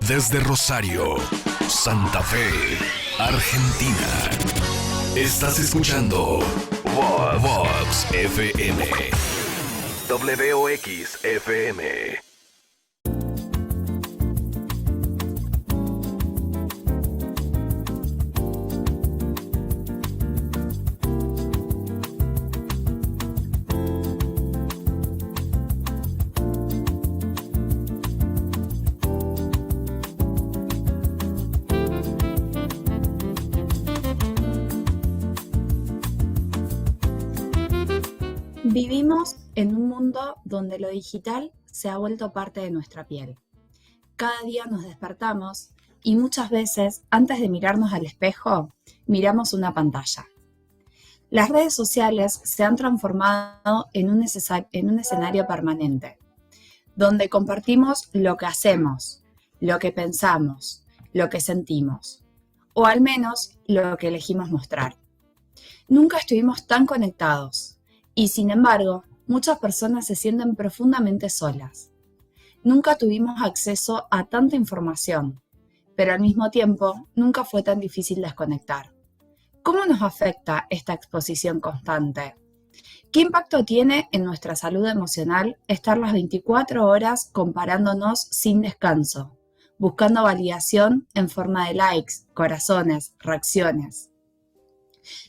Desde Rosario, Santa Fe, Argentina. Estás escuchando Vox FM. WOX FM. Vivimos en un mundo donde lo digital se ha vuelto parte de nuestra piel. Cada día nos despertamos y muchas veces, antes de mirarnos al espejo, miramos una pantalla. Las redes sociales se han transformado en un escenario permanente, donde compartimos lo que hacemos, lo que pensamos, lo que sentimos, o al menos lo que elegimos mostrar. Nunca estuvimos tan conectados. Y sin embargo, muchas personas se sienten profundamente solas. Nunca tuvimos acceso a tanta información, pero al mismo tiempo nunca fue tan difícil desconectar. ¿Cómo nos afecta esta exposición constante? ¿Qué impacto tiene en nuestra salud emocional estar las 24 horas comparándonos sin descanso, buscando validación en forma de likes, corazones, reacciones?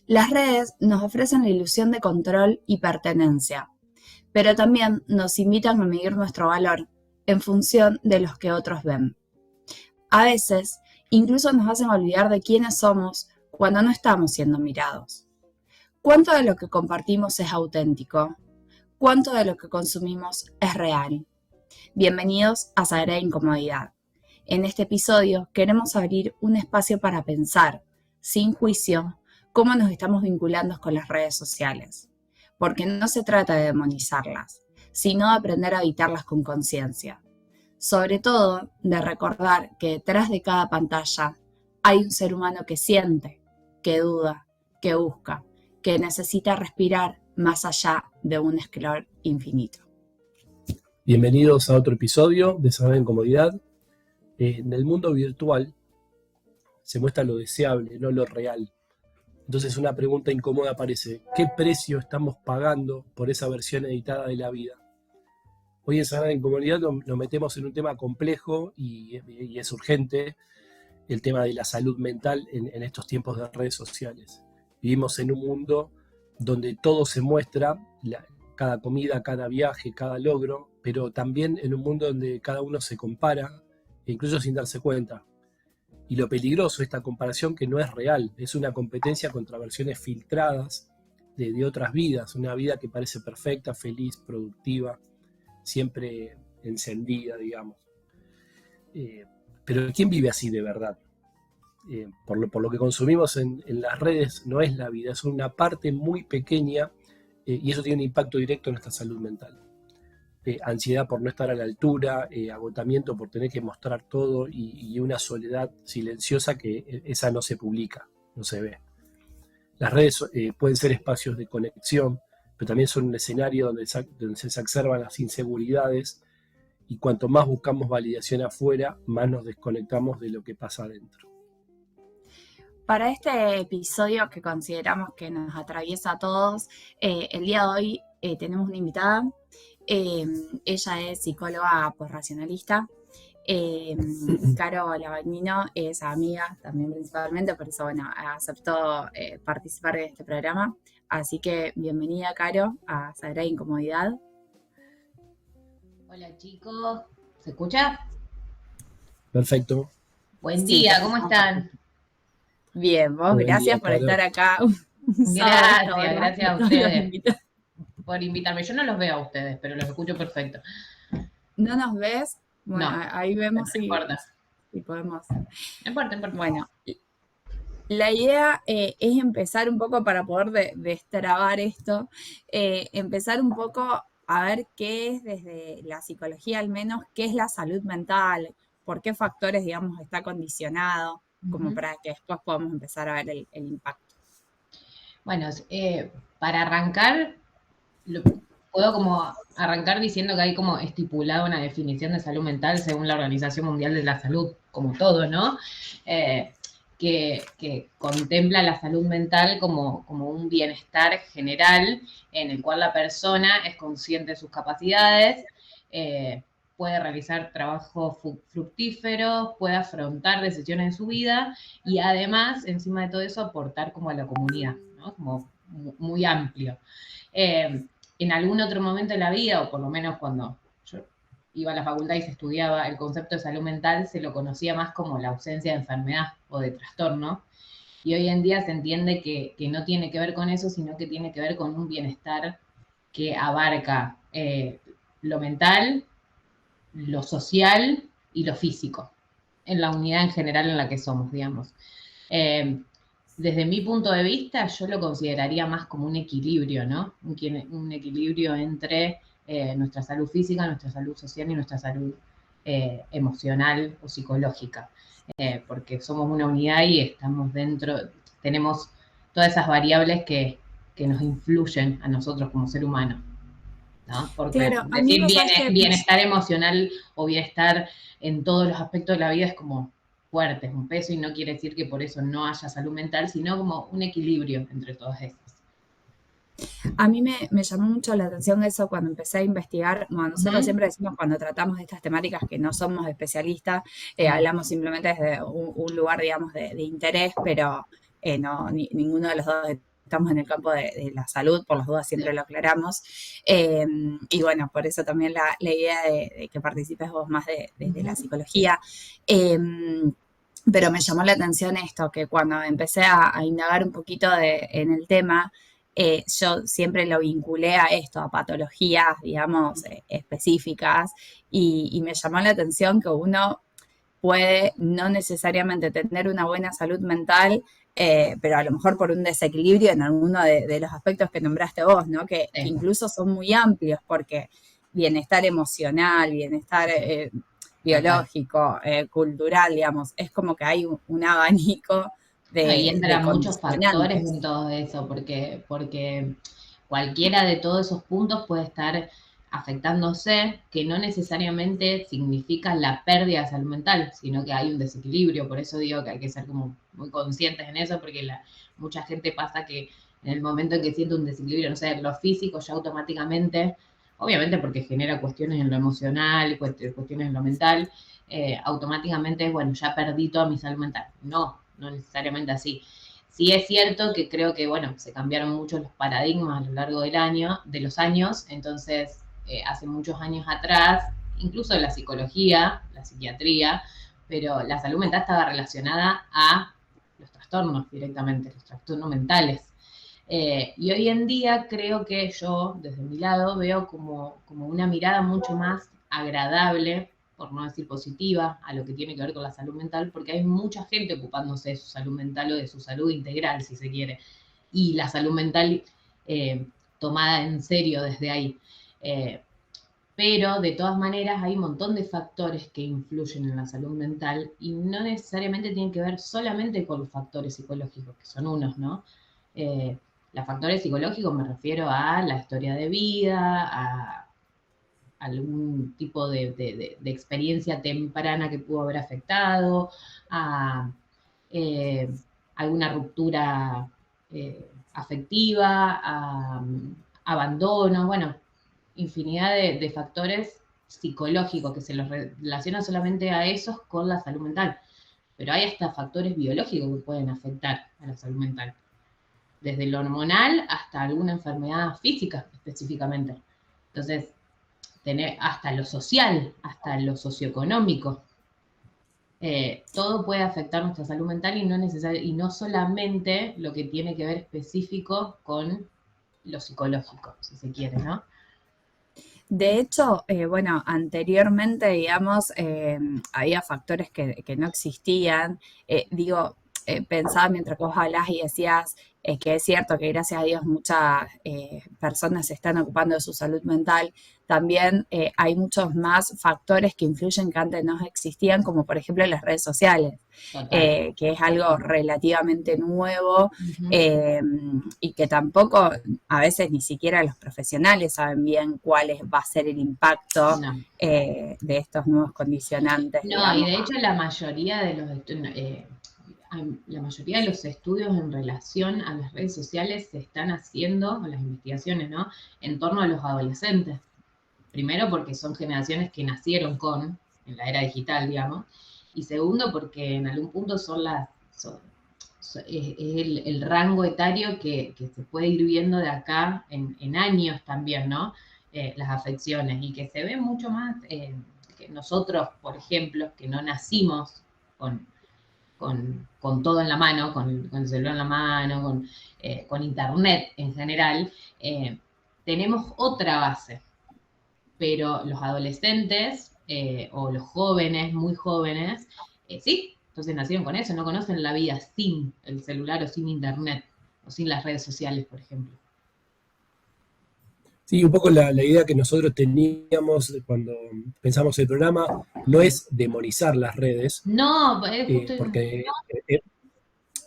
Las redes nos ofrecen la ilusión de control y pertenencia, pero también nos invitan a medir nuestro valor en función de los que otros ven. A veces, incluso nos hacen olvidar de quiénes somos cuando no estamos siendo mirados. ¿Cuánto de lo que compartimos es auténtico? ¿Cuánto de lo que consumimos es real? Bienvenidos a Sagrada Incomodidad. En este episodio queremos abrir un espacio para pensar, sin juicio, cómo nos estamos vinculando con las redes sociales. Porque no se trata de demonizarlas, sino de aprender a habitarlas con conciencia. Sobre todo, de recordar que detrás de cada pantalla hay un ser humano que siente, que duda, que busca, que necesita respirar más allá de un scroll infinito. Bienvenidos a otro episodio de Sagrada Incomodidad. En el mundo virtual se muestra lo deseable, no lo real. Entonces una pregunta incómoda aparece: ¿qué precio estamos pagando por esa versión editada de la vida? Hoy en Sagrada Incomodidad nos metemos en un tema complejo y es urgente, el tema de la salud mental en estos tiempos de redes sociales. Vivimos en un mundo donde todo se muestra, cada comida, cada viaje, cada logro, pero también en un mundo donde cada uno se compara, incluso sin darse cuenta. Y lo peligroso de esta comparación que no es real, es una competencia contra versiones filtradas de otras vidas, una vida que parece perfecta, feliz, productiva, siempre encendida, digamos. Pero ¿quién vive así de verdad? Por lo que consumimos en las redes no es la vida, es una parte muy pequeña y eso tiene un impacto directo en nuestra salud mental. Ansiedad por no estar a la altura, agotamiento por tener que mostrar todo y una soledad silenciosa que esa no se publica, no se ve. Las redes pueden ser espacios de conexión, pero también son un escenario donde se exacerban las inseguridades y cuanto más buscamos validación afuera, más nos desconectamos de lo que pasa adentro. Para este episodio que consideramos que nos atraviesa a todos, el día de hoy tenemos una invitada. Ella es psicóloga posracionalista. Caro Lavagnino es amiga también principalmente, por eso aceptó participar de este programa. Así que bienvenida, Caro, a Sagrada Incomodidad. Hola chicos, ¿se escucha? Perfecto. Buen día, ¿cómo están? Bien, vos, Buen gracias día, por Caro. estar acá. Gracias a ustedes por invitarme. Yo no los veo a ustedes, pero los escucho perfecto. ¿No nos ves? Bueno, No, ahí vemos no importa. si podemos. No importa. Bueno, la idea es empezar un poco para poder destrabar esto, empezar un poco a ver qué es desde la psicología al menos, qué es la salud mental, por qué factores, digamos, está condicionado, como para que después podamos empezar a ver el impacto. Bueno, para arrancar, puedo como arrancar diciendo que hay como estipulada una definición de salud mental según la Organización Mundial de la Salud, como todo, ¿no? Que contempla la salud mental como un bienestar general en el cual la persona es consciente de sus capacidades, puede realizar trabajos fructíferos, puede afrontar decisiones de su vida y además, encima de todo eso, aportar como a la comunidad, ¿no? Como muy amplio. En algún otro momento de la vida, o por lo menos cuando yo iba a la facultad y se estudiaba el concepto de salud mental, se lo conocía más como la ausencia de enfermedad o de trastorno. Y hoy en día se entiende que no tiene que ver con eso, sino que tiene que ver con un bienestar que abarca lo mental, lo social y lo físico, en la unidad en general en la que somos, digamos. Desde mi punto de vista, yo lo consideraría más como un equilibrio, ¿no? Un equilibrio entre nuestra salud física, nuestra salud social y nuestra salud emocional o psicológica. Porque somos una unidad y estamos dentro, tenemos todas esas variables que nos influyen a nosotros como ser humano, ¿no? Porque Claro, a mí decir vos sabés que bienestar emocional o bienestar en todos los aspectos de la vida es como fuerte, es un peso y no quiere decir que por eso no haya salud mental, sino como un equilibrio entre todas esas. A mí me llamó mucho la atención eso cuando empecé a investigar. Bueno, nosotros siempre decimos cuando tratamos de estas temáticas que no somos especialistas, hablamos simplemente desde un lugar, digamos, de interés, pero no, ninguno de los dos estamos en el campo de la salud, por las dudas siempre lo aclaramos. Y bueno, por eso también la idea de que participes vos más desde la psicología. Pero me llamó la atención esto, que cuando empecé a indagar un poquito en el tema, yo siempre lo vinculé a esto, a patologías, digamos, específicas, y me llamó la atención que uno puede no necesariamente tener una buena salud mental, pero a lo mejor por un desequilibrio en alguno de los aspectos que nombraste vos, ¿no? Que incluso son muy amplios, porque bienestar emocional, bienestar biológico, cultural, digamos, es como que hay un abanico Y de entran muchos factores condicionantes. en todo eso, porque cualquiera de todos esos puntos puede estar afectándose, que no necesariamente significa la pérdida de salud mental, sino que hay un desequilibrio. Por eso digo que hay que ser como muy conscientes en eso, porque mucha gente pasa que en el momento en que siente un desequilibrio, no sé, en lo físico, ya automáticamente, obviamente porque genera cuestiones en lo emocional, cuestiones en lo mental, automáticamente, bueno, ya perdí toda mi salud mental. No necesariamente así. Sí es cierto que creo que, bueno, se cambiaron mucho los paradigmas a lo largo de los años, entonces, hace muchos años atrás, incluso la psicología, la psiquiatría, pero la salud mental estaba relacionada a los trastornos directamente, los trastornos mentales. Y hoy en día creo que yo, desde mi lado, veo como una mirada mucho más agradable, por no decir positiva, a lo que tiene que ver con la salud mental, porque hay mucha gente ocupándose de su salud mental o de su salud integral, si se quiere, y la salud mental tomada en serio desde ahí. Pero de todas maneras hay un montón de factores que influyen en la salud mental y no necesariamente tienen que ver solamente con los factores psicológicos, que son unos, ¿no? Los factores psicológicos me refiero a la historia de vida, a algún tipo de experiencia temprana que pudo haber afectado, a alguna ruptura afectiva, a abandono, bueno, infinidad de factores psicológicos que se los relacionan solamente a esos con la salud mental. Pero hay hasta factores biológicos que pueden afectar a la salud mental, desde lo hormonal hasta alguna enfermedad física específicamente. Entonces, tener hasta lo social, hasta lo socioeconómico. Todo puede afectar nuestra salud mental y no solamente lo que tiene que ver específico con lo psicológico, si se quiere, ¿no? De hecho, bueno, anteriormente, digamos, había factores que no existían. Digo, pensaba mientras vos hablás y decías que es cierto que gracias a Dios muchas personas se están ocupando de su salud mental, también hay muchos más factores que influyen que antes no existían, como por ejemplo las redes sociales, Total. que es algo relativamente nuevo Ujú. y que tampoco a veces ni siquiera los profesionales saben bien cuál va a ser el impacto No. de estos nuevos condicionantes, No, y digamos. de hecho la mayoría de la mayoría de los estudios en relación a las redes sociales se están haciendo, o las investigaciones, ¿no? En torno a los adolescentes. Primero porque son generaciones que nacieron en la era digital, digamos. Y segundo porque en algún punto es el rango etario que se puede ir viendo de acá en años también, ¿no? Las afecciones y que se ve mucho más que nosotros, por ejemplo, que no nacimos con, con todo en la mano, con el celular en la mano, con internet en general, tenemos otra base, pero los adolescentes o los jóvenes, muy jóvenes, sí, entonces nacieron con eso, no conocen la vida sin el celular o sin internet o sin las redes sociales, por ejemplo. Sí, un poco la idea que nosotros teníamos cuando pensamos el programa no es demonizar las redes, No, justo porque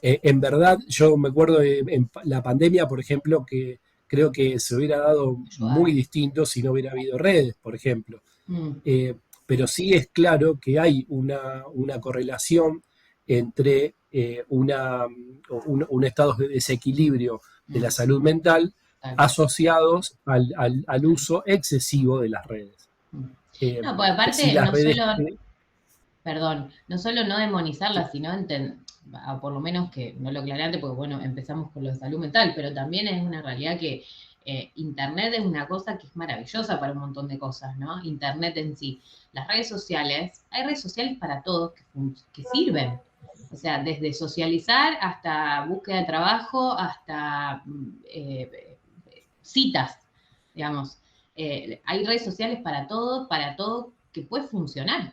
en verdad yo me acuerdo en la pandemia, por ejemplo, que creo que se hubiera dado muy ayudar. distinto si no hubiera habido redes, por ejemplo. Mm, Eh, pero sí es claro que hay una correlación entre un estado de desequilibrio de la mm, salud mental tal cual. asociados al uso excesivo de las redes. Mm. Eh, No, pues sí, aparte, las no redes, solo, perdón, no solo no demonizarla, sino por lo menos que no lo aclaré antes, porque bueno, empezamos con lo de salud mental, pero también es una realidad que Internet es una cosa que es maravillosa para un montón de cosas, ¿no? Internet en sí. Las redes sociales, hay redes sociales para todos que sirven. O sea, desde socializar hasta búsqueda de trabajo, hasta citas, digamos. Hay redes sociales para todo que puede funcionar.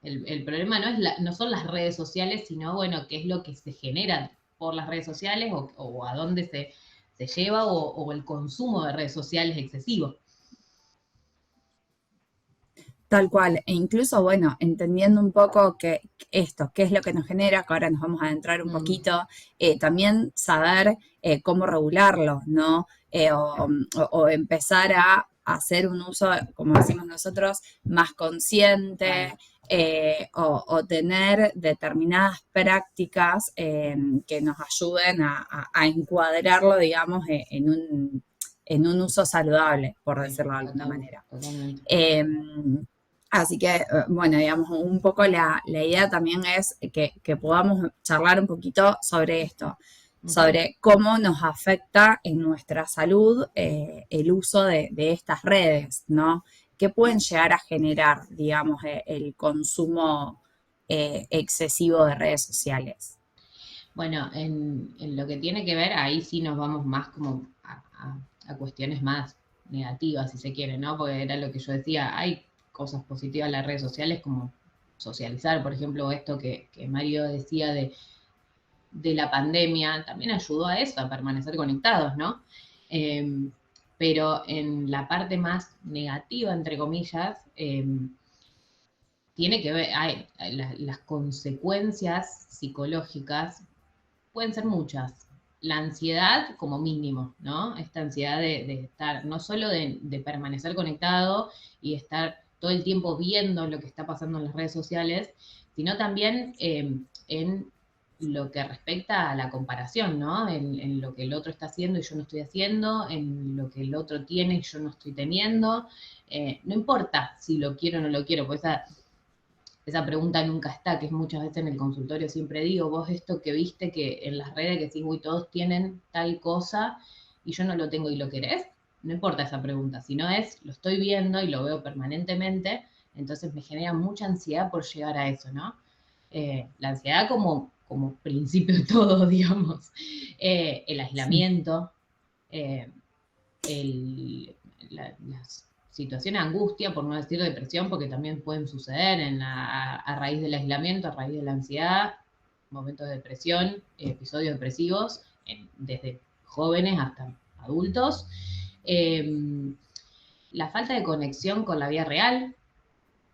El problema no son las redes sociales, sino, bueno, qué es lo que se genera por las redes sociales o a dónde se lleva o el consumo de redes sociales excesivo. Tal cual, e incluso, bueno, entendiendo un poco que esto, qué es lo que nos genera, que ahora nos vamos a adentrar un Mm, poquito, también saber cómo regularlo, ¿no? O empezar a hacer un uso, como decimos nosotros, más consciente, claro, o tener determinadas prácticas que nos ayuden a encuadrarlo, digamos, en un uso saludable, por sí, decirlo de alguna total, manera. totalmente. Eh, Así que, bueno, digamos, un poco la idea también es que podamos charlar un poquito sobre esto, Ujú. sobre cómo nos afecta en nuestra salud el uso de estas redes, ¿no? ¿Qué pueden llegar a generar, digamos, el consumo excesivo de redes sociales? Bueno, en lo que tiene que ver, ahí sí nos vamos más como a cuestiones más negativas, si se quiere, ¿no? Porque era lo que yo decía, hay cosas positivas en las redes sociales como socializar, por ejemplo, esto que Mario decía de la pandemia, también ayudó a eso, a permanecer conectados, ¿no? Eh, pero en la parte más negativa, entre comillas, tiene que ver, las consecuencias psicológicas pueden ser muchas. La ansiedad como mínimo, ¿no? Esta ansiedad de estar, no solo de permanecer conectado y estar todo el tiempo viendo lo que está pasando en las redes sociales, sino también en lo que respecta a la comparación, ¿no? En lo que el otro está haciendo y yo no estoy haciendo, en lo que el otro tiene y yo no estoy teniendo. No importa si lo quiero o no lo quiero, pues esa pregunta nunca está, que es muchas veces en el consultorio siempre digo, vos esto que viste que en las redes que decís, uy, todos tienen tal cosa y yo no lo tengo y lo querés, no importa esa pregunta, sino lo estoy viendo y lo veo permanentemente, entonces me genera mucha ansiedad por llegar a eso, ¿no? La ansiedad como principio de todo, digamos. El Sí. aislamiento, eh, las situaciones de angustia, por no decir depresión, porque también pueden suceder a raíz del aislamiento, a raíz de la ansiedad, momentos de depresión, episodios depresivos, desde jóvenes hasta adultos. La falta de conexión con la vida real,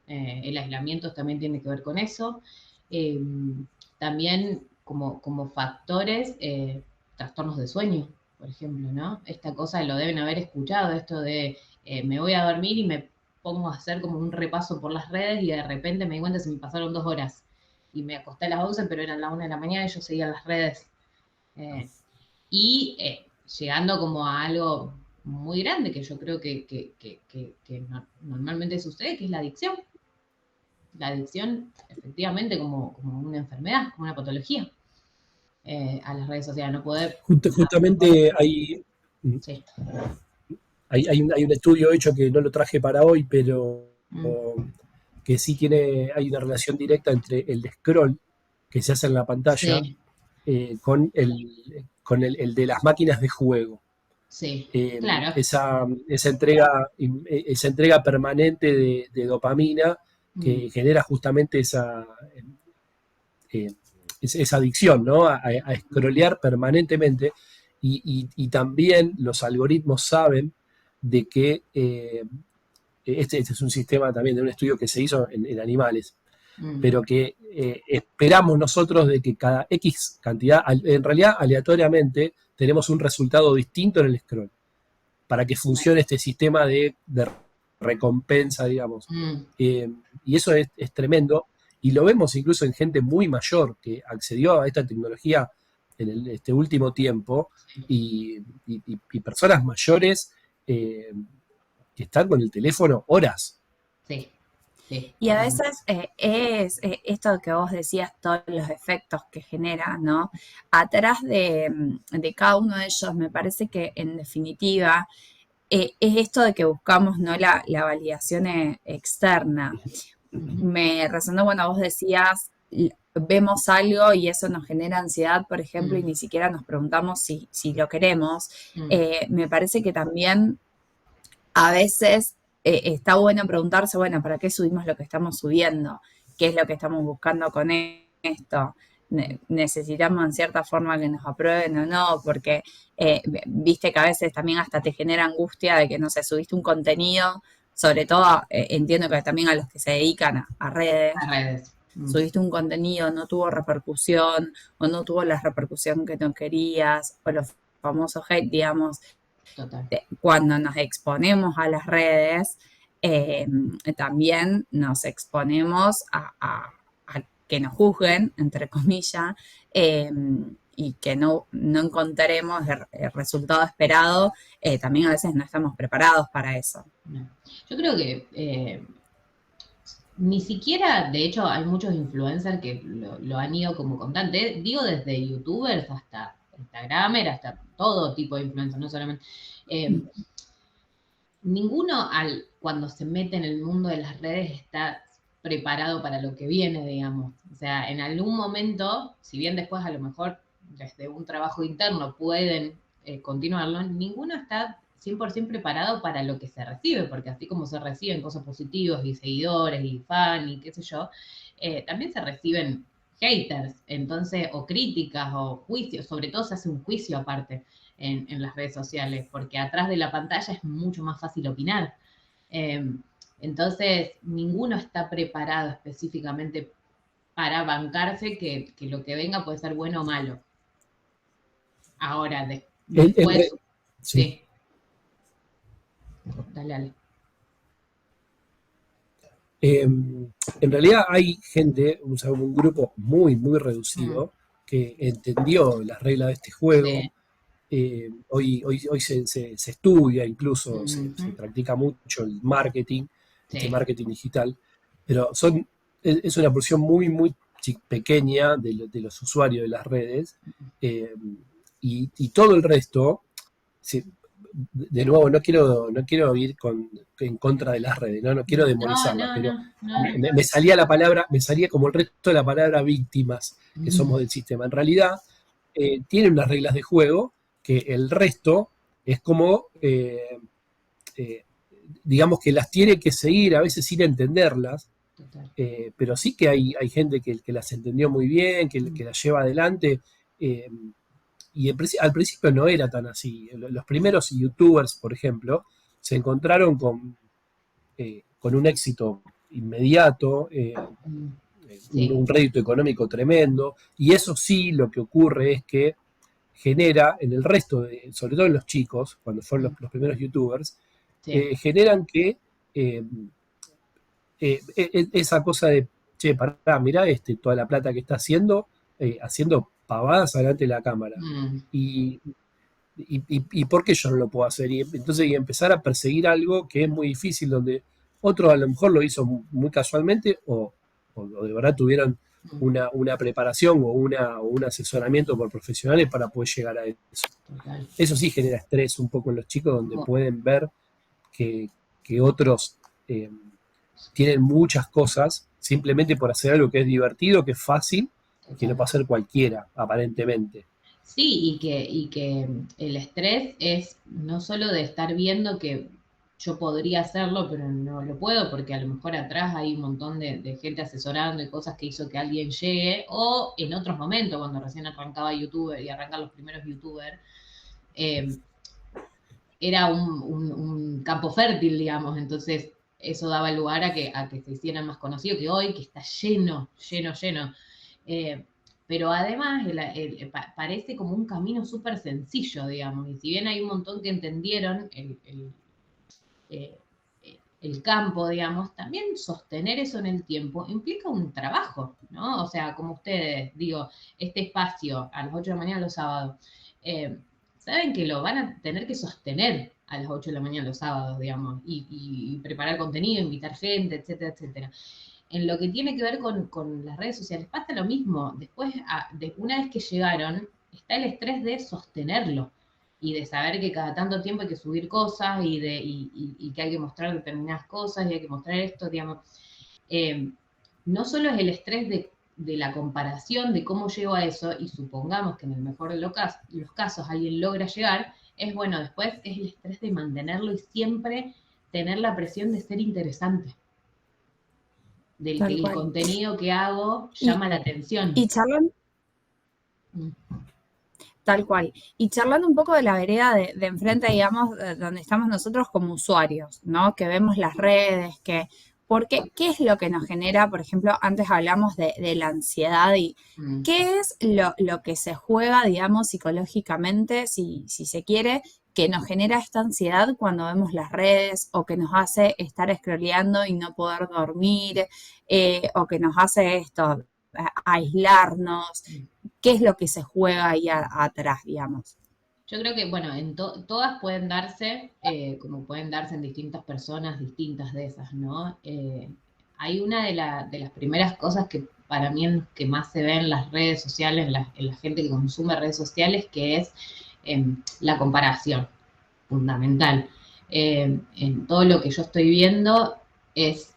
el aislamiento también tiene que ver con eso. También como factores, trastornos de sueño, por ejemplo, ¿no? Esta cosa lo deben haber escuchado, esto de me voy a dormir y me pongo a hacer como un repaso por las redes y de repente me di cuenta que se me pasaron 2 horas. Y me acosté a las 11, pero eran las 1 de la mañana y yo seguía en las redes. Llegando como a algo muy grande que yo creo que normalmente sucede, que es la adicción. La adicción, efectivamente, como una enfermedad, como una patología, a las redes sociales, no poder... Justamente hay, Sí. hay un estudio hecho que no lo traje para hoy, pero Mm. que sí hay una relación directa entre el scroll que se hace en la pantalla Sí, con el de las máquinas de juego. sí, claro. Esa entrega permanente de dopamina que genera justamente esa adicción, ¿no? A scrollear permanentemente. Y también los algoritmos saben de que este es un sistema también de un estudio que se hizo en animales, pero que esperamos nosotros de que cada X cantidad, en realidad aleatoriamente, tenemos un resultado distinto en el scroll, para que funcione este sistema de recompensa, digamos. Y eso es tremendo, y lo vemos incluso en gente muy mayor que accedió a esta tecnología en este último tiempo, y personas mayores que están con el teléfono horas. Sí, sí. Y a veces es esto que vos decías, todos los efectos que genera, ¿no? Atrás de cada uno de ellos, me parece que en definitiva es esto de que buscamos, ¿no? La validación externa. Me resonó cuando vos decías, vemos algo y eso nos genera ansiedad, por ejemplo, y ni siquiera nos preguntamos si lo queremos. Me parece que también a veces está bueno preguntarse, bueno, ¿para qué subimos lo que estamos subiendo? ¿Qué es lo que estamos buscando con esto? ¿Necesitamos en cierta forma que nos aprueben o no? Porque viste que a veces también hasta te genera angustia de que, no sé, subiste un contenido, sobre todo entiendo que también a los que se dedican a redes. A redes. Subiste un contenido, no tuvo repercusión, o no tuvo la repercusión que no querías, o los famosos hate, digamos. Total. Cuando nos exponemos a las redes, también nos exponemos a que nos juzguen, entre comillas, y que no encontremos el resultado esperado. También a veces no estamos preparados para eso. No. Yo creo que ni siquiera, de hecho, hay muchos influencers que lo han ido como constante. Digo, desde youtubers hasta instagramers, hasta todo tipo de influencers, no solamente. Ninguno cuando se mete en el mundo de las redes está preparado para lo que viene, digamos. O sea, en algún momento, si bien después a lo mejor desde un trabajo interno pueden continuarlo, ninguno está 100% preparado para lo que se recibe, porque así como se reciben cosas positivas y seguidores y fan y qué sé yo, también se reciben haters, entonces, o críticas o juicios, sobre todo se hace un juicio aparte en las redes sociales, porque atrás de la pantalla es mucho más fácil opinar. Entonces, ninguno está preparado específicamente para bancarse que lo que venga puede ser bueno o malo. Ahora, después... Sí. Dale. En realidad hay gente, un grupo muy, muy reducido, que entendió las reglas de este juego. Sí. Hoy se estudia, incluso se practica mucho el marketing, sí, marketing digital, pero es una porción muy, muy pequeña de los usuarios de las redes, y todo el resto, de nuevo, no quiero ir en contra de las redes, no quiero demonizarlas, pero me salía como el resto de la palabra víctimas, que somos del sistema. En realidad, tienen unas reglas de juego que el resto es como, digamos que las tiene que seguir, a veces sin entenderlas, Total. Pero sí que hay gente que las entendió muy bien, que las lleva adelante. eh, y al principio no era tan así. Los primeros youtubers, por ejemplo, se encontraron con un éxito inmediato, Sí, un rédito económico tremendo, y eso sí lo que ocurre es que genera en el resto, sobre todo en los chicos, cuando fueron los primeros youtubers, sí, generan que eh, esa cosa de, che, pará, mirá toda la plata que está haciendo pavadas delante de la cámara. mm, Y, y por qué yo no lo puedo hacer. Y entonces y empezar a perseguir algo que es muy difícil, donde otro a lo mejor lo hizo muy casualmente o de verdad tuvieron mm, una preparación o un asesoramiento por profesionales para poder llegar a eso. total. Eso sí genera estrés un poco en los chicos, donde Como- pueden ver que, que otros tienen muchas cosas simplemente por hacer algo que es divertido, que es fácil, que lo Total. puede hacer cualquiera, aparentemente. Sí, y que el estrés es no solo de estar viendo que yo podría hacerlo, pero no lo puedo, porque a lo mejor atrás hay un montón de gente asesorando y cosas que hizo que alguien llegue, o en otros momentos, cuando recién arrancaba YouTube y arrancan los primeros YouTubers, eh, era un campo fértil, digamos, entonces eso daba lugar a que se hicieran más conocidos que hoy, que está lleno, lleno, lleno. Eh, pero además parece como un camino súper sencillo, digamos, y si bien hay un montón que entendieron eh, el campo, digamos, también sostener eso en el tiempo implica un trabajo, ¿no? O sea, como ustedes, digo, este espacio a las 8 de la mañana los sábados, eh, saben que lo van a tener que sostener a las 8 de la mañana los sábados, digamos, y preparar contenido, invitar gente, etcétera, etcétera. En lo que tiene que ver con las redes sociales pasa lo mismo. Después, una vez que llegaron, está el estrés de sostenerlo y de saber que cada tanto tiempo hay que subir cosas y que hay que mostrar determinadas cosas y hay que mostrar esto, digamos. Eh, no solo es el estrés de la comparación de cómo llego a eso, y supongamos que en el mejor de los casos alguien logra llegar, es bueno, después es el estrés de mantenerlo y siempre tener la presión de ser interesante, del que Tal el cual. contenido que hago Y, llama la atención. y charlan, Mm, tal cual. Y charlando un poco de la vereda de enfrente, digamos, donde estamos nosotros como usuarios, ¿no? Que vemos las redes, ¿qué es lo que nos genera? Por ejemplo, antes hablamos de la ansiedad y mm. ¿qué es lo que se juega, digamos, psicológicamente, si se quiere, que nos genera esta ansiedad cuando vemos las redes o que nos hace estar scrolleando y no poder dormir, o que nos hace esto, aislarnos? ¿Qué es lo que se juega ahí atrás, digamos? Yo creo que, bueno, todas pueden darse, como pueden darse en distintas personas, distintas de esas, ¿no? Hay una de las primeras cosas que para mí es que más se ve en las redes sociales, en la gente que consume redes sociales, que es la comparación, fundamental. En todo lo que yo estoy viendo es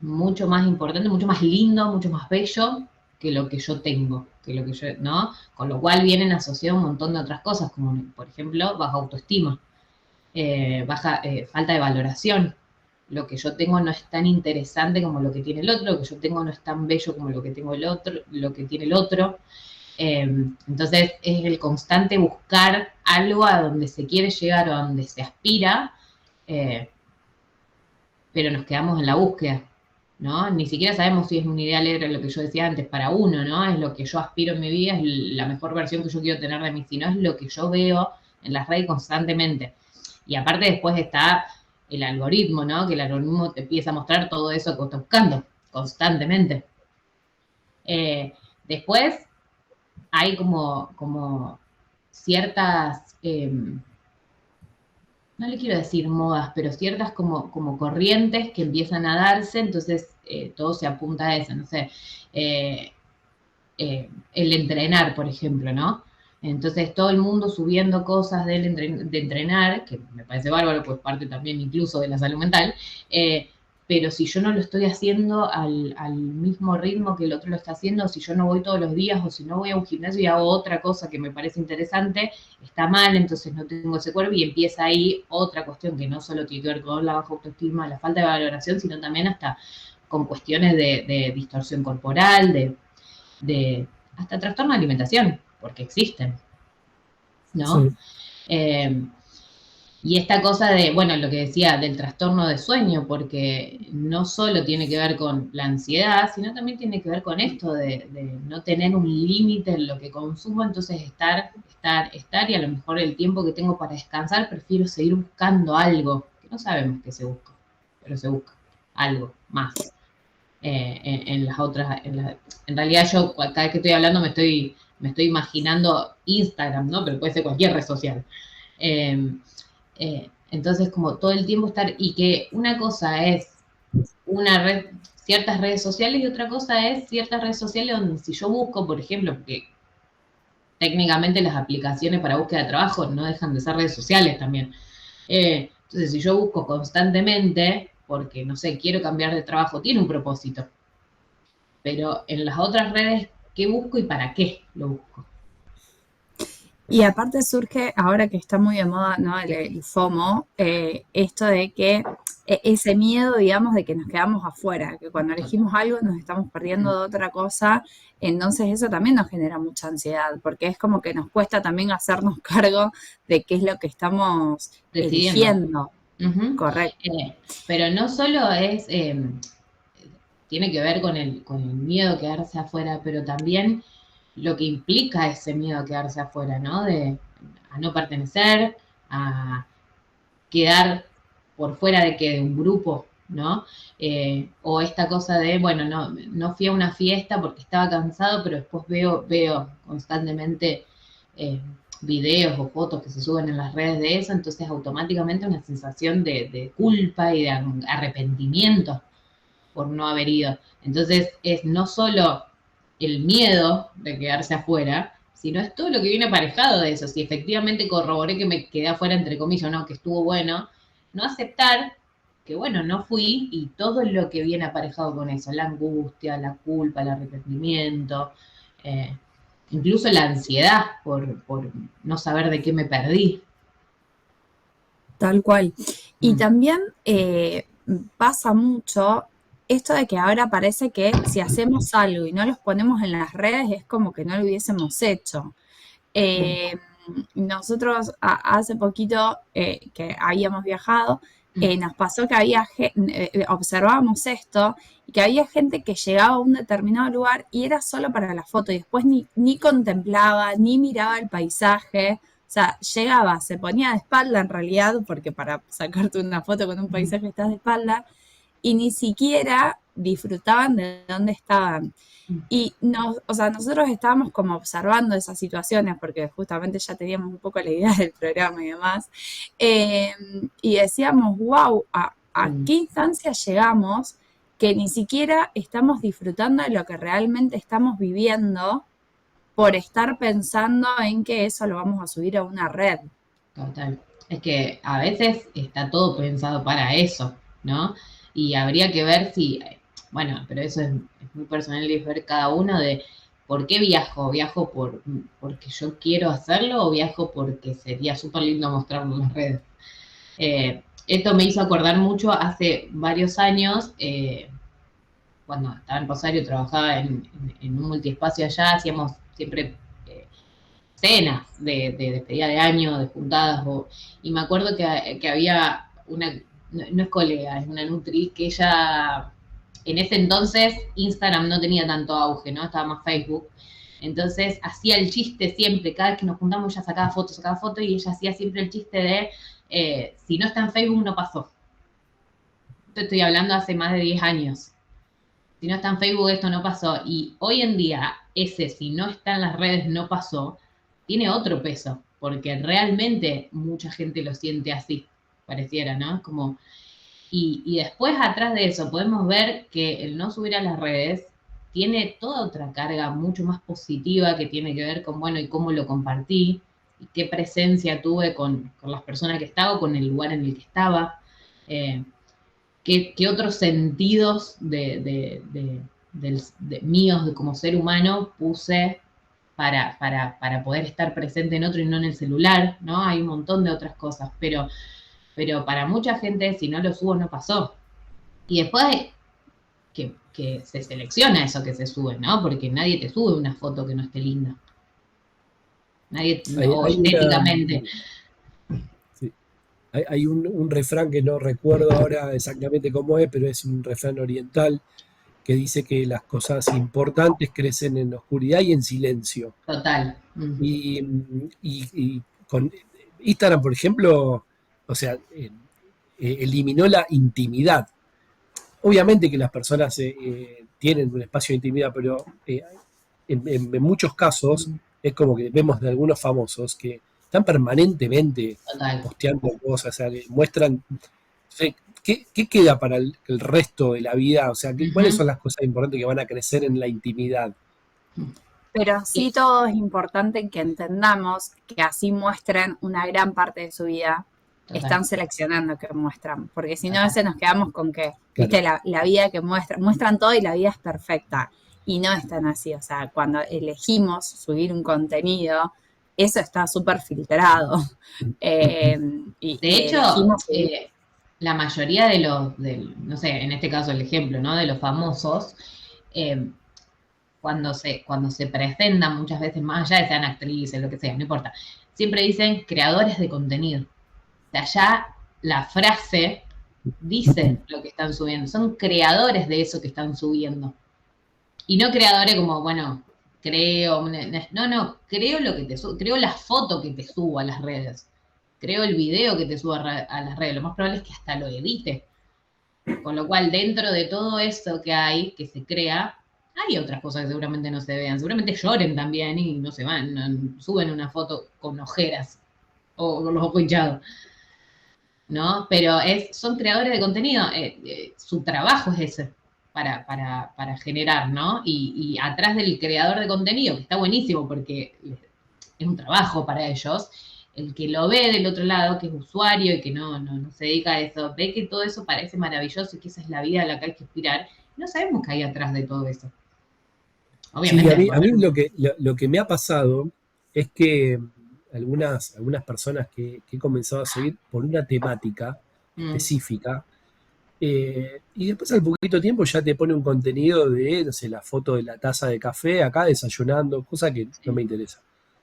mucho más importante, mucho más lindo, mucho más bello que lo que yo tengo, que lo que yo, ¿no? Con lo cual vienen asociados un montón de otras cosas, como por ejemplo baja autoestima, falta de valoración. Lo que yo tengo no es tan interesante como lo que tiene el otro, lo que yo tengo no es tan bello como lo que tengo el otro, lo que tiene el otro. Entonces es el constante buscar algo a donde se quiere llegar o a donde se aspira, eh, pero nos quedamos en la búsqueda, ¿no? Ni siquiera sabemos si es un ideal, era lo que yo decía antes, para uno, ¿no? Es lo que yo aspiro en mi vida, es la mejor versión que yo quiero tener de mí, sino es lo que yo veo en las redes constantemente. Y aparte después está el algoritmo, ¿no? Que el algoritmo te empieza a mostrar todo eso que vos estás buscando constantemente. Eh, Después hay como ciertas, no le quiero decir modas, pero ciertas como corrientes que empiezan a darse, entonces todo se apunta a eso, no sé, eh, el entrenar, por ejemplo, ¿no? Entonces todo el mundo subiendo cosas de entrenar, que me parece bárbaro, pues parte también incluso de la salud mental, eh, pero si yo no lo estoy haciendo al mismo ritmo que el otro lo está haciendo, si yo no voy todos los días o si no voy a un gimnasio y hago otra cosa que me parece interesante, está mal, entonces no tengo ese cuerpo y empieza ahí otra cuestión que no solo tiene que ver con la baja autoestima, la falta de valoración, sino también hasta con cuestiones de distorsión corporal, de hasta trastorno de alimentación, porque existen, ¿no? Sí. Y esta cosa de, bueno, lo que decía, del trastorno de sueño, porque no solo tiene que ver con la ansiedad, sino también tiene que ver con esto de no tener un límite en lo que consumo, entonces estar, y a lo mejor el tiempo que tengo para descansar, prefiero seguir buscando algo, que no sabemos qué se busca, pero se busca algo más. En las otras, en realidad yo cada vez que estoy hablando me estoy imaginando Instagram, ¿no? Pero puede ser cualquier red social. Entonces, como todo el tiempo estar, y que una cosa es una red, ciertas redes sociales, y otra cosa es ciertas redes sociales donde si yo busco, por ejemplo, porque técnicamente las aplicaciones para búsqueda de trabajo no dejan de ser redes sociales también. Entonces, si yo busco constantemente, porque, no sé, quiero cambiar de trabajo, tiene un propósito. Pero en las otras redes, ¿qué busco y para qué lo busco? Y aparte surge, ahora que está muy de moda, ¿no? El FOMO, esto de que ese miedo, digamos, de que nos quedamos afuera, que cuando elegimos algo nos estamos perdiendo de otra cosa, entonces eso también nos genera mucha ansiedad, porque es como que nos cuesta también hacernos cargo de qué es lo que estamos eligiendo. Correcto. Pero no solo es, tiene que ver con el miedo a quedarse afuera, pero también lo que implica ese miedo a quedarse afuera, ¿no? A no pertenecer, a quedar por fuera de un grupo, ¿no? O esta cosa de, bueno, no fui a una fiesta porque estaba cansado, pero después veo constantemente videos o fotos que se suben en las redes de eso, entonces automáticamente una sensación de culpa y de arrepentimiento por no haber ido. Entonces es no solo el miedo de quedarse afuera, sino es todo lo que viene aparejado de eso. Si efectivamente corroboré que me quedé afuera, entre comillas, no, que estuvo bueno, no aceptar que, bueno, no fui, y todo lo que viene aparejado con eso, la angustia, la culpa, el arrepentimiento, incluso la ansiedad por no saber de qué me perdí. Tal cual. Y también pasa mucho esto de que ahora parece que si hacemos algo y no los ponemos en las redes es como que no lo hubiésemos hecho. Nosotros hace poquito que habíamos viajado, nos pasó que observábamos esto y que había gente que llegaba a un determinado lugar y era solo para la foto y después ni contemplaba, ni miraba el paisaje. O sea, llegaba, se ponía de espalda en realidad, porque para sacarte una foto con un paisaje estás de espalda, y ni siquiera disfrutaban de dónde estaban. Y nosotros estábamos como observando esas situaciones, porque justamente ya teníamos un poco la idea del programa y demás, y decíamos, wow, ¿a qué instancia llegamos que ni siquiera estamos disfrutando de lo que realmente estamos viviendo por estar pensando en que eso lo vamos a subir a una red? Total. Es que a veces está todo pensado para eso, ¿no? Y habría que ver si, bueno, pero eso es muy personal y ver cada uno de por qué viajo. ¿Viajo porque yo quiero hacerlo o viajo porque sería súper lindo mostrarlo en las redes? Esto me hizo acordar mucho hace varios años, cuando estaba en Rosario, trabajaba en un multiespacio allá, hacíamos siempre cenas de despedida de año, de juntadas, y me acuerdo que había una, no es colega, es una nutri, que ella, en ese entonces Instagram no tenía tanto auge, ¿no? Estaba más Facebook. Entonces hacía el chiste siempre, cada vez que nos juntamos ella sacaba fotos, y ella hacía siempre el chiste de, si no está en Facebook no pasó. Te estoy hablando hace más de 10 años. Si no está en Facebook esto no pasó. Y hoy en día ese, si no está en las redes, no pasó, tiene otro peso, porque realmente mucha gente lo siente así, pareciera, ¿no? Como, y después atrás de eso podemos ver que el no subir a las redes tiene toda otra carga mucho más positiva que tiene que ver con, bueno, y cómo lo compartí, y qué presencia tuve con las personas que estaba, con el lugar en el que estaba, qué otros sentidos míos como ser humano puse para poder estar presente en otro y no en el celular, ¿no? Hay un montón de otras cosas, pero para mucha gente, si no lo subo, no pasó. Y después, que se selecciona eso que se sube, ¿no? Porque nadie te sube una foto que no esté linda. Nadie, o Hay estéticamente. sí, hay un refrán que no recuerdo ahora exactamente cómo es, pero es un refrán oriental que dice que las cosas importantes crecen en oscuridad y en silencio. Total. Y, y con Instagram, por ejemplo, o sea, eliminó la intimidad. Obviamente que las personas tienen un espacio de intimidad, pero en muchos casos es como que vemos de algunos famosos que están permanentemente Total. posteando cosas, o sea, que muestran. O sea, ¿qué queda para el resto de la vida? O sea, ¿cuáles son las cosas importantes que van a crecer en la intimidad? Pero sí todo es importante que entendamos que así muestren una gran parte de su vida. Total. Están seleccionando qué muestran, porque si no a veces nos quedamos con que, Claro. viste, la vida que muestran todo y la vida es perfecta, y no es tan así. O sea, cuando elegimos subir un contenido, eso está súper filtrado. De hecho, la mayoría de los, no sé, en este caso el ejemplo, ¿no? De los famosos, cuando se presentan muchas veces, más allá de sean actrices, lo que sea, no importa, siempre dicen creadores de contenido. O sea, ya la frase dice lo que están subiendo. Son creadores de eso que están subiendo. Y no creadores como, bueno, creo, no, creo lo que te subo, creo la foto que te subo a las redes. Creo el video que te subo a las redes. Lo más probable es que hasta lo edite. Con lo cual, dentro de todo eso que hay, que se crea, hay otras cosas que seguramente no se vean. Seguramente lloren también y no se van. Suben una foto con ojeras o con los ojos hinchados. ¿No? Pero son creadores de contenido. Su trabajo es ese. Para generar, ¿no? Y atrás del creador de contenido, que está buenísimo porque es un trabajo para ellos, el que lo ve del otro lado, que es usuario y que no se dedica a eso, ve que todo eso parece maravilloso y que esa es la vida a la que hay que aspirar. No sabemos qué hay atrás de todo eso. Obviamente. Sí, a mí lo que me ha pasado es que algunas personas que he comenzado a seguir por una temática específica, y después al poquito tiempo ya te pone un contenido de, no sé, la foto de la taza de café acá desayunando, cosa que no me interesa.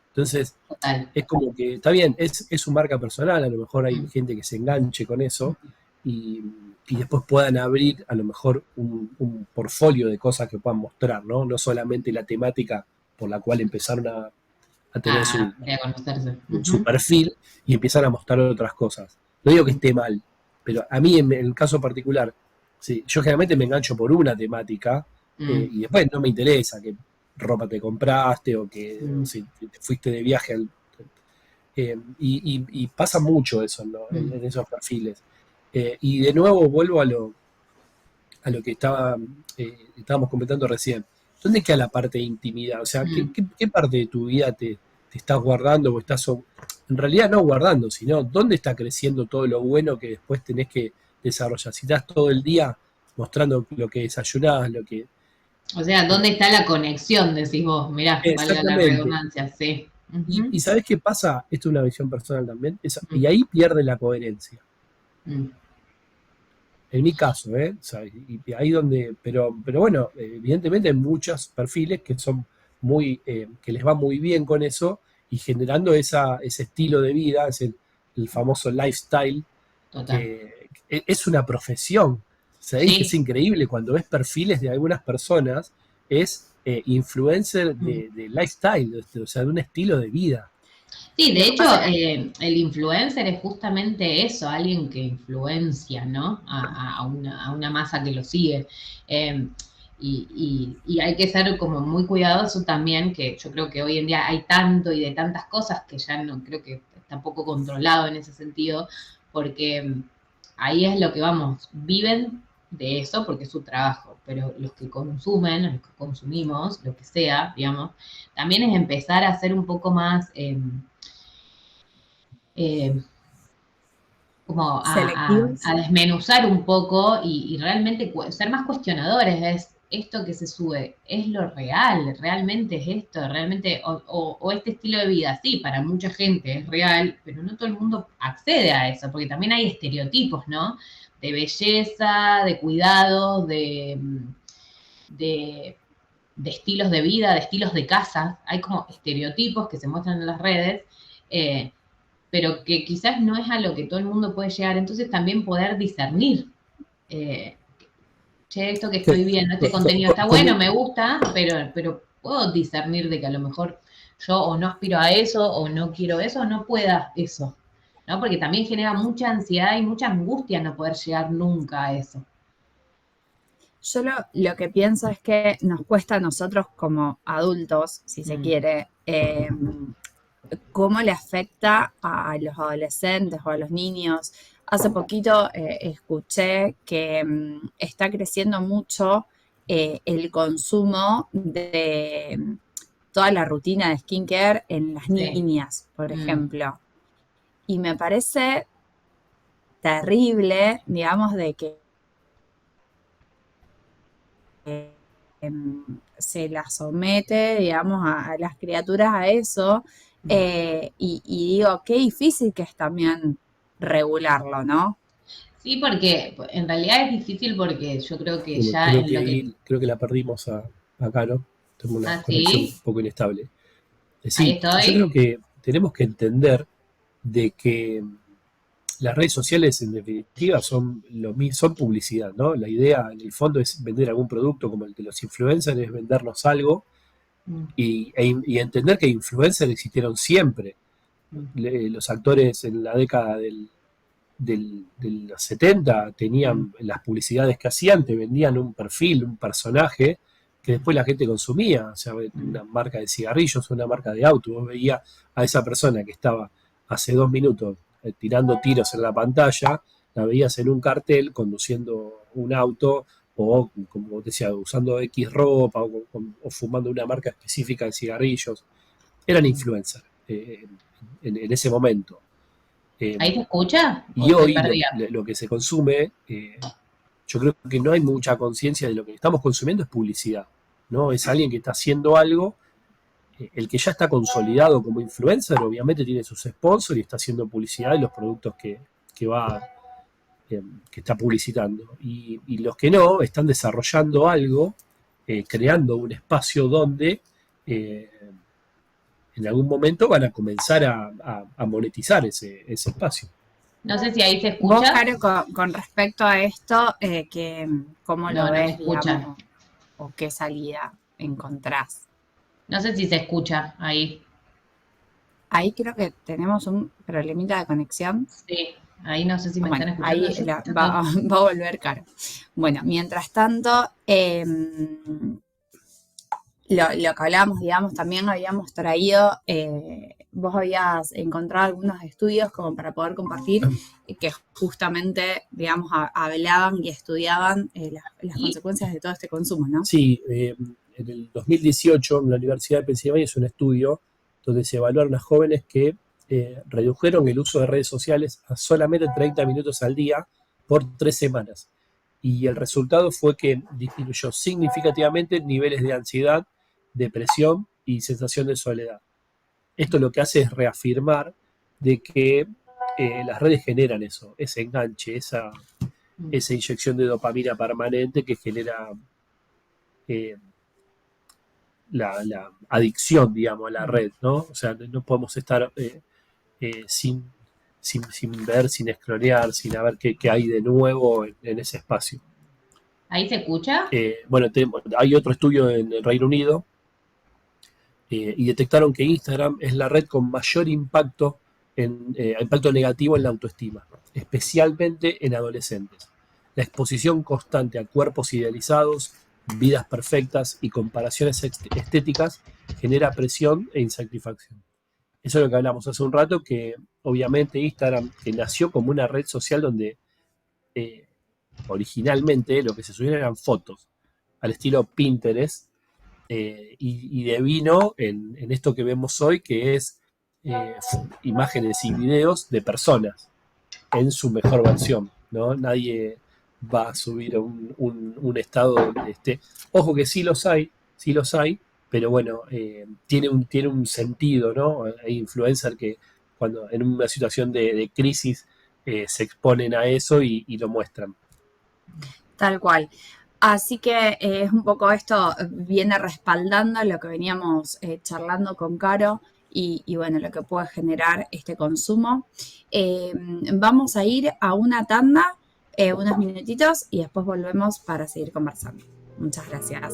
Entonces, Total. es como que, está bien, es su marca personal, a lo mejor hay gente que se enganche con eso y después puedan abrir a lo mejor un portfolio de cosas que puedan mostrar, ¿no? No solamente la temática por la cual empezaron a tener su perfil y empiezan a mostrar otras cosas. No digo que esté mal, pero a mí en el caso particular, sí, yo generalmente me engancho por una temática y después no me interesa qué ropa te compraste o que si te fuiste de viaje y pasa mucho eso, ¿no? En esos perfiles. Y de nuevo vuelvo a lo que estábamos comentando recién. ¿Dónde queda la parte de intimidad? O sea, ¿qué parte de tu vida te estás guardando o estás, en realidad no guardando, sino dónde está creciendo todo lo bueno que después tenés que desarrollar? Si estás todo el día mostrando lo que desayunás, lo que... O sea, ¿dónde está la conexión? Decís vos, mirá, valga la redundancia, sí. Y ¿sabés qué pasa? Esto es una visión personal también. Y ahí pierde la coherencia. En mi caso, O sea, y ahí donde, pero bueno, evidentemente hay muchos perfiles que son muy, que les va muy bien con eso y generando ese estilo de vida, es el famoso lifestyle, que es una profesión. ¿Sabéis que es increíble cuando ves perfiles de algunas personas? Es influencer de lifestyle, o sea, de un estilo de vida. Sí, de hecho, el influencer es justamente eso, alguien que influencia, ¿no? A una masa que lo sigue. Y hay que ser como muy cuidadoso también, que yo creo que hoy en día hay tanto y de tantas cosas que ya no creo que está poco controlado en ese sentido, porque ahí es lo que vamos, viven de eso porque es su trabajo, pero los que consumen, los que consumimos, lo que sea, digamos, también es empezar a ser un poco más... como a desmenuzar un poco y realmente ser más cuestionadores. Es esto que se sube, ¿es lo real? ¿Realmente es esto? ¿Realmente? O este estilo de vida, sí, para mucha gente es real, pero no todo el mundo accede a eso, porque también hay estereotipos, ¿no? De belleza, de cuidados, de de estilos de vida, de estilos de casa. Hay como estereotipos que se muestran en las redes, pero que quizás no es a lo que todo el mundo puede llegar. Entonces también poder discernir. Che, esto que estoy viendo, este contenido está bueno, me gusta, pero puedo discernir de que a lo mejor yo o no aspiro a eso, o no quiero eso, o no pueda eso, ¿no? Porque también genera mucha ansiedad y mucha angustia no poder llegar nunca a eso. Yo lo que pienso es que nos cuesta a nosotros como adultos, si se quiere, cómo le afecta a los adolescentes o a los niños. Hace poquito escuché que está creciendo mucho el consumo de toda la rutina de skincare en las niñas, por ejemplo. Y me parece terrible, digamos, de que se las somete, digamos, a las criaturas a eso, y digo, qué difícil que es también regularlo, ¿no? Sí, porque en realidad es difícil porque yo creo que ya creo en que lo ahí, que... creo que la perdimos acá, ¿no? Tengo una conexión ¿sí? un poco inestable. Ahí Sí, estoy. yo creo que tenemos que entender de que las redes sociales en definitiva son son publicidad, ¿no? La idea en el fondo es vender algún producto, como el de los influencers, es vendernos algo y entender que influencers existieron siempre. Los actores en la década de los 70 tenían las publicidades que hacían, te vendían un perfil, un personaje que después la gente consumía, o sea, una marca de cigarrillos, una marca de auto, vos veías a esa persona que estaba hace 2 minutos tirando tiros en la pantalla, la veías en un cartel conduciendo un auto o, como te decía, usando X ropa o fumando una marca específica de cigarrillos. Eran influencers en ese momento. ¿Ahí se escucha? ¿O Y estoy hoy perdida? lo que se consume, yo creo que no hay mucha conciencia de lo que estamos consumiendo es publicidad, ¿no? Es alguien que está haciendo algo, el que ya está consolidado como influencer, obviamente tiene sus sponsors y está haciendo publicidad de los productos que está publicitando. Y los que no, están desarrollando algo, creando un espacio donde en algún momento van a comenzar a monetizar ese espacio. No sé si ahí se Vos, escucha. Caro, con respecto a esto, ¿cómo lo No me ves, escuchan. digamos, o qué salida encontrás? No sé si se escucha ahí. Ahí creo que tenemos un problemita de conexión. Sí, ahí no sé si me Bueno, están escuchando. ahí va a volver, Caro. Bueno, mientras tanto, lo que hablamos, digamos, también habíamos traído, vos habías encontrado algunos estudios como para poder compartir, que justamente, digamos, hablaban y estudiaban las consecuencias de todo este consumo, ¿no? Sí, en el 2018 en la Universidad de Pensilvania hizo un estudio donde se evaluaron a jóvenes que redujeron el uso de redes sociales a solamente 30 minutos al día por 3 semanas. Y el resultado fue que disminuyó significativamente niveles de ansiedad, depresión y sensación de soledad. Esto lo que hace es reafirmar de que las redes generan eso, ese enganche, esa inyección de dopamina permanente que genera la adicción, digamos, a la red, ¿no? O sea, no podemos estar sin ver, sin escrolear, sin ver qué hay de nuevo en ese espacio. ¿Ahí se escucha? Bueno, hay otro estudio en el Reino Unido y detectaron que Instagram es la red con mayor impacto negativo en la autoestima, especialmente en adolescentes. La exposición constante a cuerpos idealizados, vidas perfectas y comparaciones estéticas genera presión e insatisfacción. Eso es lo que hablamos hace un rato, que obviamente Instagram, que nació como una red social donde originalmente lo que se subían eran fotos, al estilo Pinterest, y devino en esto que vemos hoy, que es imágenes y videos de personas en su mejor versión, ¿no? Nadie va a subir un estado donde esté. Ojo que sí los hay, pero bueno, tiene un sentido, ¿no? Hay influencers que cuando en una situación de crisis se exponen a eso y lo muestran. Tal cual. Así que es un poco esto, viene respaldando lo que veníamos charlando con Caro y bueno, lo que puede generar este consumo. Vamos a ir a una tanda, unos minutitos, y después volvemos para seguir conversando. Muchas gracias.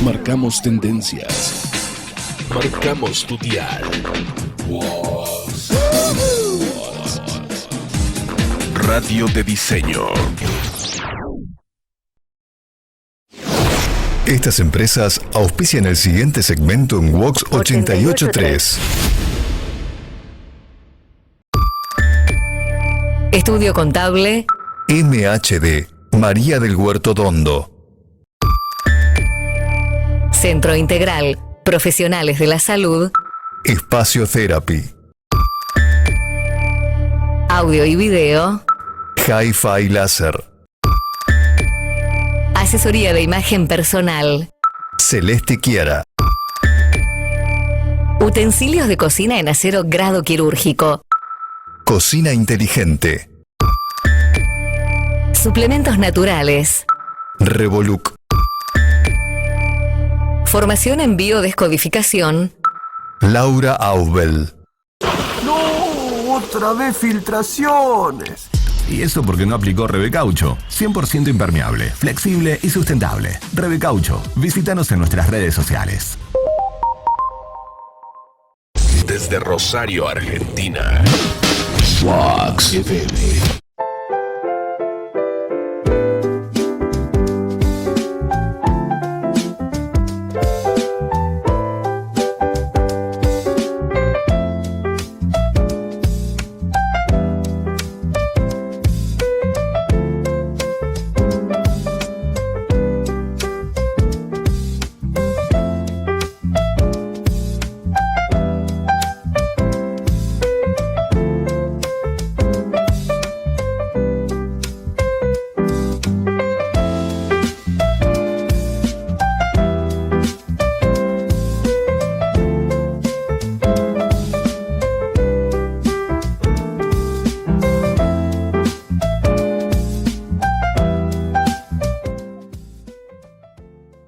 Marcamos tendencias. Marcamos tu dial. Radio de diseño. Estas empresas auspician el siguiente segmento en Vox 883. Estudio Contable MHD, María del Huerto Dondo. Centro Integral, Profesionales de la Salud, Espacio Therapy. Audio y Video, Hi-Fi Láser. Asesoría de Imagen Personal, Celeste Chiara. Utensilios de cocina en acero grado quirúrgico, Cocina Inteligente. Suplementos naturales, Revoluc. Formación en biodescodificación, Laura Aubel. ¡No! ¡Otra vez filtraciones! Y eso porque no aplicó Rebecaucho. 100% impermeable, flexible y sustentable. Rebecaucho. Visítanos en nuestras redes sociales. Desde Rosario, Argentina. Vox FM.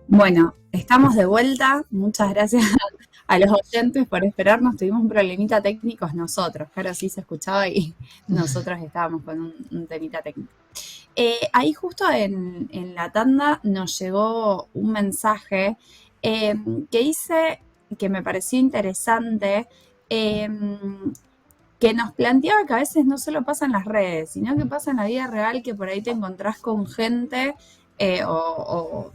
Bueno, estamos de vuelta. Muchas gracias a los oyentes por esperarnos. Tuvimos un problemita técnico nosotros. Claro, sí se escuchaba y nosotros estábamos con un temita técnico. Ahí justo en la tanda nos llegó un mensaje que dice, que me pareció interesante, que nos planteaba que a veces no solo pasa en las redes, sino que pasa en la vida real, que por ahí te encontrás con gente o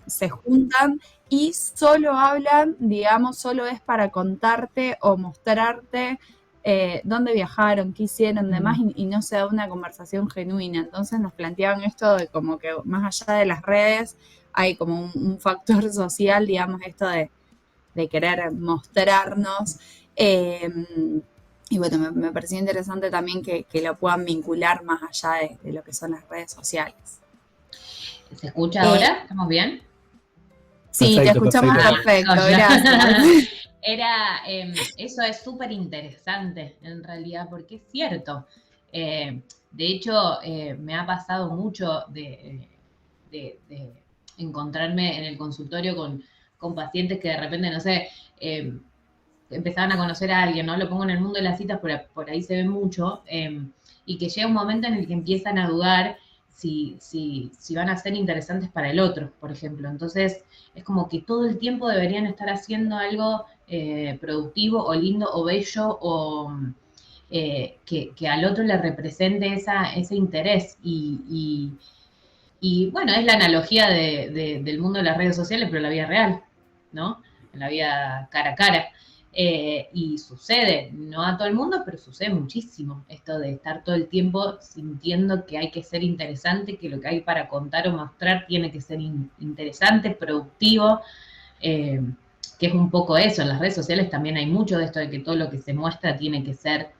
se juntan y solo hablan, digamos, solo es para contarte o mostrarte dónde viajaron, qué hicieron, demás, y no se da una conversación genuina. Entonces nos planteaban esto de como que más allá de las redes hay como un factor social, digamos, esto de querer mostrarnos. Y bueno, me pareció interesante también que lo puedan vincular más allá de lo que son las redes sociales. ¿Se escucha ahora? ¿Estamos bien? Sí, perfecto, te escuchamos perfecto, gracias. Eso es súper interesante en realidad, porque es cierto. De hecho, me ha pasado mucho de encontrarme en el consultorio con pacientes que de repente, no sé, empezaban a conocer a alguien, ¿no? Lo pongo en el mundo de las citas, por ahí se ve mucho, y que llega un momento en el que empiezan a dudar si van a ser interesantes para el otro, por ejemplo. Entonces, es como que todo el tiempo deberían estar haciendo algo productivo o lindo o bello o que al otro le represente ese interés. Y bueno, es la analogía del mundo de las redes sociales, pero en la vida real, ¿no? En la vida cara a cara. Y sucede, no a todo el mundo, pero sucede muchísimo esto de estar todo el tiempo sintiendo que hay que ser interesante, que lo que hay para contar o mostrar tiene que ser interesante, productivo, que es un poco eso. En las redes sociales también hay mucho de esto de que todo lo que se muestra tiene que ser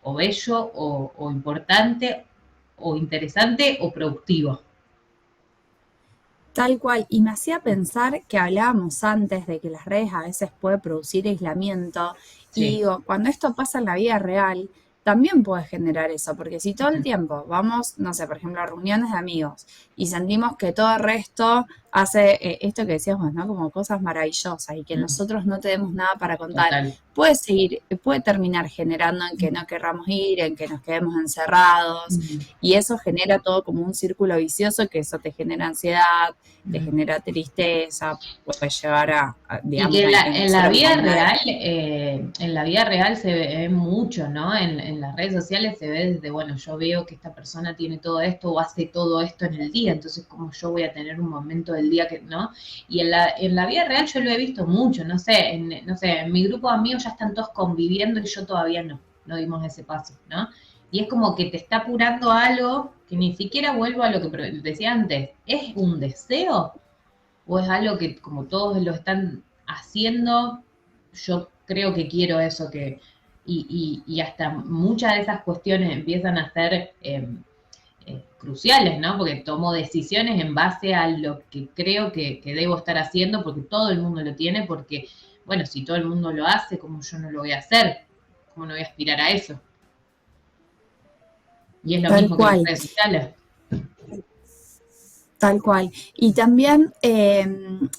o bello o importante o interesante o productivo. Tal cual, y me hacía pensar que hablábamos antes de que las redes a veces puede producir aislamiento, y Sí. digo, cuando esto pasa en la vida real, también puede generar eso, porque si todo el tiempo vamos, no sé, por ejemplo, a reuniones de amigos y sentimos que todo el resto hace esto que decíamos, ¿no? Como cosas maravillosas y que nosotros no tenemos nada para contar, Total. puede terminar generando en que no querramos ir, en que nos quedemos encerrados, y eso genera todo como un círculo vicioso, que eso te genera ansiedad, te genera tristeza, puede llevar a Y digamos, que en la nosotros vida mismos, real, en la vida real se ve mucho, ¿no? En las redes sociales se ve desde, bueno, yo veo que esta persona tiene todo esto o hace todo esto en el día, entonces como yo voy a tener un momento del día que, ¿no? Y en la vida real yo lo he visto mucho, no sé, en mi grupo de amigos ya están todos conviviendo y yo todavía no dimos ese paso, ¿no? Y es como que te está apurando algo que ni siquiera vuelvo a lo que decía antes, ¿es un deseo? ¿O es algo que como todos lo están haciendo, yo creo que quiero eso, y hasta muchas de esas cuestiones empiezan a ser cruciales, ¿no? Porque tomo decisiones en base a lo que creo que debo estar haciendo, porque todo el mundo lo tiene, porque, bueno, si todo el mundo lo hace, ¿cómo yo no lo voy a hacer? ¿Cómo no voy a aspirar a eso? Y es lo tal mismo que las cual. redes sociales. Tal cual. Y también,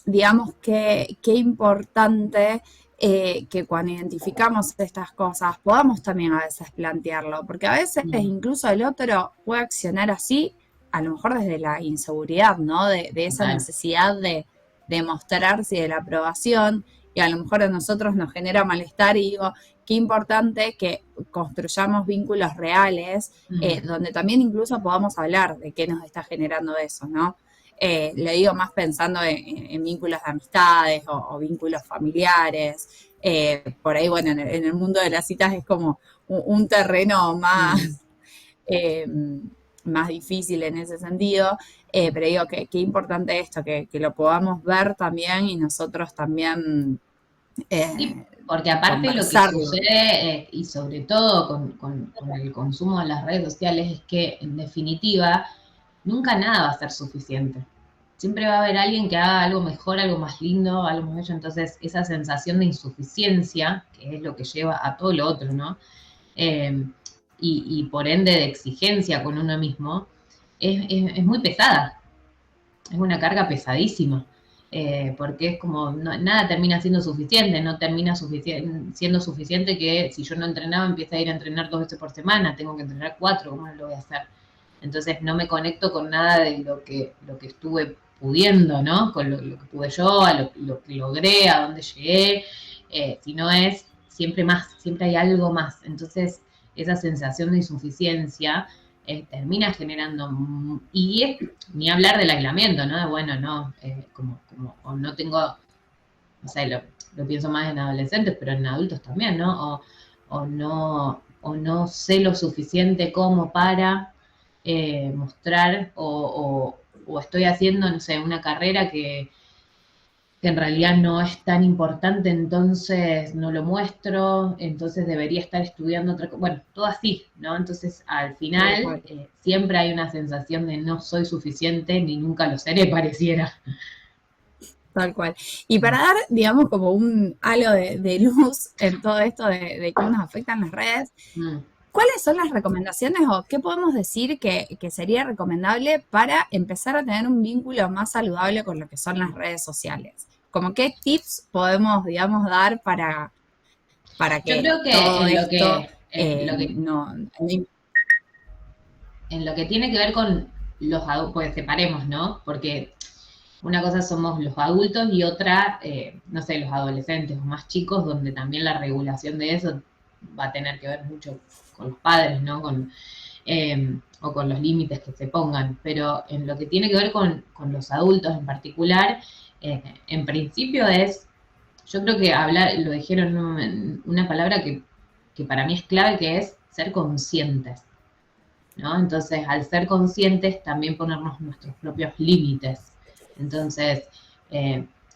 digamos que qué importante que cuando identificamos estas cosas podamos también a veces plantearlo, porque a veces incluso el otro puede accionar así, a lo mejor desde la inseguridad, ¿no? De esa Total. necesidad de mostrarse y de la aprobación, y a lo mejor a nosotros nos genera malestar, y digo, qué importante que construyamos vínculos reales, donde también incluso podamos hablar de qué nos está generando eso, ¿no? Lo digo más pensando en vínculos de amistades o vínculos familiares. Por ahí, bueno, en el mundo de las citas es como un terreno más, más difícil en ese sentido, pero digo que qué importante esto, que lo podamos ver también y nosotros también Sí, porque aparte lo que conversarlo. sucede, y sobre todo con el consumo de las redes sociales, es que en definitiva nunca nada va a ser suficiente. Siempre va a haber alguien que haga algo mejor, algo más lindo, algo más bello. Entonces, esa sensación de insuficiencia, que es lo que lleva a todo lo otro, ¿no? Eh, y por ende de exigencia con uno mismo, es muy pesada. Es una carga pesadísima. Porque es como, nada termina siendo suficiente, no termina siendo suficiente que si yo no entrenaba empiece a ir a entrenar 2 veces por semana, tengo que entrenar 4, ¿cómo lo voy a hacer? Entonces no me conecto con nada de lo que estuve pudiendo, ¿no? Con lo que pude yo, a lo que logré, a dónde llegué, sino es siempre más, siempre hay algo más. Entonces esa sensación de insuficiencia termina generando, y es ni hablar del aislamiento, ¿no? Bueno, no, o no tengo, no sé, lo pienso más en adolescentes, pero en adultos también, ¿no? O no sé lo suficiente como para mostrar, o estoy haciendo, no sé, una carrera que en realidad no es tan importante, entonces no lo muestro, entonces debería estar estudiando otra cosa. Bueno, todo así, ¿no? Entonces, al final, siempre hay una sensación de no soy suficiente, ni nunca lo seré, pareciera. Tal cual. Y para dar, digamos, como un halo de luz en todo esto de cómo nos afectan las redes, ¿cuáles son las recomendaciones o qué podemos decir que sería recomendable para empezar a tener un vínculo más saludable con lo que son las redes sociales? Como qué tips podemos, digamos, dar para para Yo que creo que todo en lo esto que en lo que tiene que ver con los adultos, pues separemos, ¿no? Porque una cosa somos los adultos y otra, no sé, los adolescentes o más chicos, donde también la regulación de eso va a tener que ver mucho con los padres, ¿no? O con los límites que se pongan. Pero en lo que tiene que ver con los adultos en particular, en principio yo creo que lo dijeron una palabra que para mí es clave, que es ser conscientes, ¿no? Entonces, al ser conscientes, también ponernos nuestros propios límites. Entonces,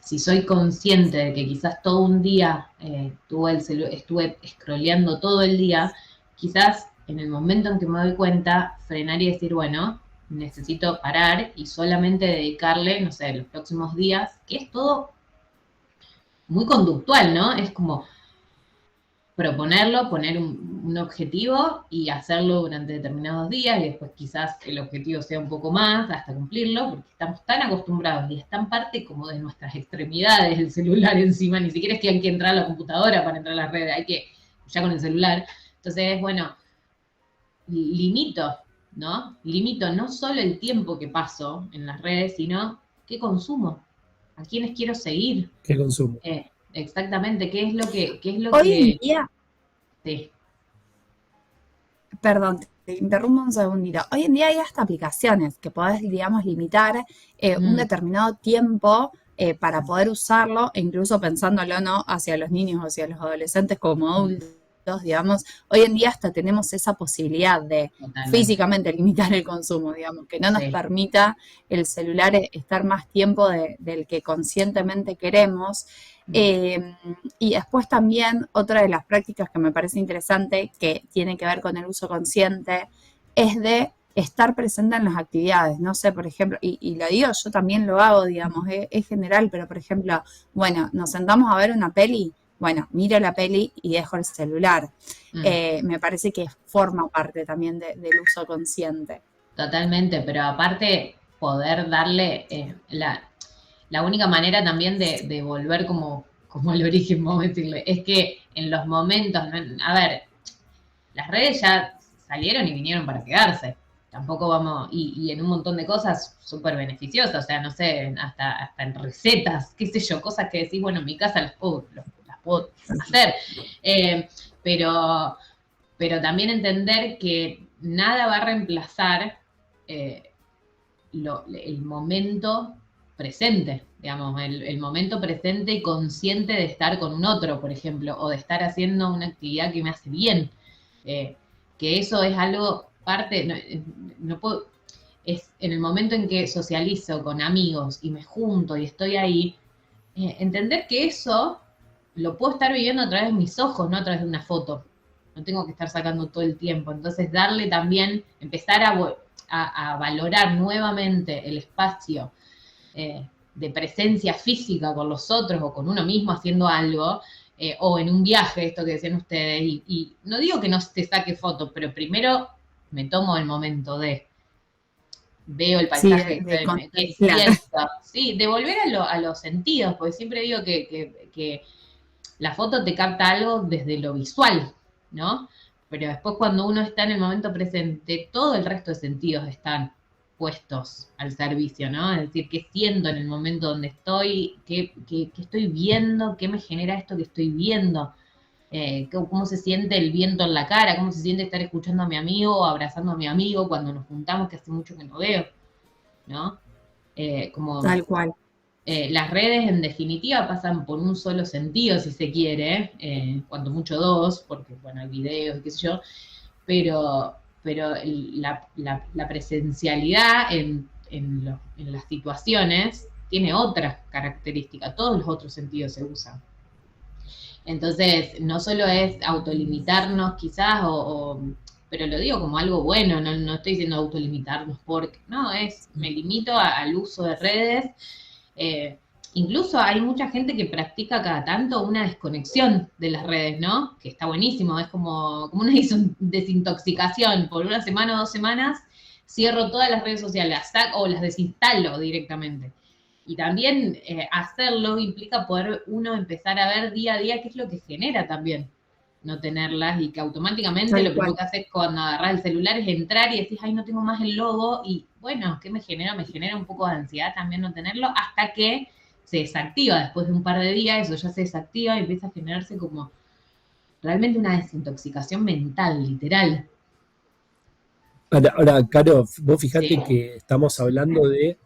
si soy consciente de que quizás todo un día estuve scrolleando todo el día, quizás en el momento en que me doy cuenta, frenar y decir, bueno, necesito parar y solamente dedicarle, no sé, los próximos días, que es todo muy conductual, ¿no? Es como proponerlo, poner un objetivo y hacerlo durante determinados días y después quizás el objetivo sea un poco más hasta cumplirlo, porque estamos tan acostumbrados y es tan parte como de nuestras extremidades el celular encima, ni siquiera es que hay que entrar a la computadora para entrar a las redes, hay que ya con el celular. Entonces, bueno, limito no solo el tiempo que paso en las redes, sino qué consumo, a quiénes quiero seguir. ¿Qué consumo? Exactamente, qué es lo que Hoy en día, sí. perdón, te interrumpo un segundito. Hoy en día hay hasta aplicaciones que podés, digamos, limitar un determinado tiempo para poder usarlo, e incluso pensándolo, ¿no?, hacia los niños o hacia los adolescentes como adultos, digamos. Hoy en día hasta tenemos esa posibilidad de físicamente limitar el consumo, digamos, que no nos permita el celular estar más tiempo del que conscientemente queremos. Y después también otra de las prácticas que me parece interesante, que tiene que ver con el uso consciente, es de estar presente en las actividades. No sé, por ejemplo, y lo digo, yo también lo hago, digamos, es general, pero por ejemplo, bueno, nos sentamos a ver una peli, bueno, miro la peli y dejo el celular. Me parece que forma parte también del uso consciente. Totalmente, pero aparte poder darle la única manera también de volver como el origen, vamos a decirle, es que en los momentos, a ver, las redes ya salieron y vinieron para quedarse. Tampoco vamos, y en un montón de cosas súper beneficiosas, o sea, no sé, hasta en recetas, qué sé yo, cosas que decís, bueno, en mi casa las puedo hacer. Pero también entender que nada va a reemplazar el momento presente, digamos, el momento presente y consciente de estar con un otro, por ejemplo, o de estar haciendo una actividad que me hace bien. Que eso es algo parte, no puedo, es en el momento en que socializo con amigos y me junto y estoy ahí, entender que eso lo puedo estar viviendo a través de mis ojos, no a través de una foto. No tengo que estar sacando todo el tiempo. Entonces, darle también, empezar a valorar nuevamente el espacio de presencia física con los otros o con uno mismo haciendo algo, o en un viaje, esto que decían ustedes, y no digo que no te saque fotos, pero primero me tomo el momento veo el paisaje, que siento, sí, de volver a los sentidos, porque siempre digo que la foto te capta algo desde lo visual, ¿no? Pero después cuando uno está en el momento presente, todo el resto de sentidos están puestos al servicio, ¿no? Es decir, qué siento en el momento donde estoy, qué estoy viendo, qué me genera esto que estoy viendo, cómo se siente el viento en la cara, cómo se siente estar escuchando a mi amigo o abrazando a mi amigo cuando nos juntamos, que hace mucho que no veo, ¿no? Como tal cual. Las redes en definitiva pasan por un solo sentido, si se quiere, cuando mucho dos, porque bueno, hay videos y qué sé yo, pero la presencialidad en las situaciones tiene otra característica, todos los otros sentidos se usan. Entonces, no solo es autolimitarnos quizás, pero lo digo como algo bueno, no estoy diciendo autolimitarnos porque, no, me limito al uso de redes. Incluso hay mucha gente que practica cada tanto una desconexión de las redes, ¿no? Que está buenísimo, es como una desintoxicación. Por una semana o 2 semanas cierro todas las redes sociales, o las desinstalo directamente. Y también hacerlo implica poder uno empezar a ver día a día qué es lo que genera también no tenerlas, y que automáticamente Tal lo primero cual. que haces cuando agarras el celular es entrar y decís, ay, no tengo más el logo, y bueno, ¿qué me genera? Me genera un poco de ansiedad también no tenerlo, hasta que se desactiva, después de un par de días eso ya se desactiva y empieza a generarse como realmente una desintoxicación mental, literal. Ahora, Caro, vos fijate Sí, que estamos hablando de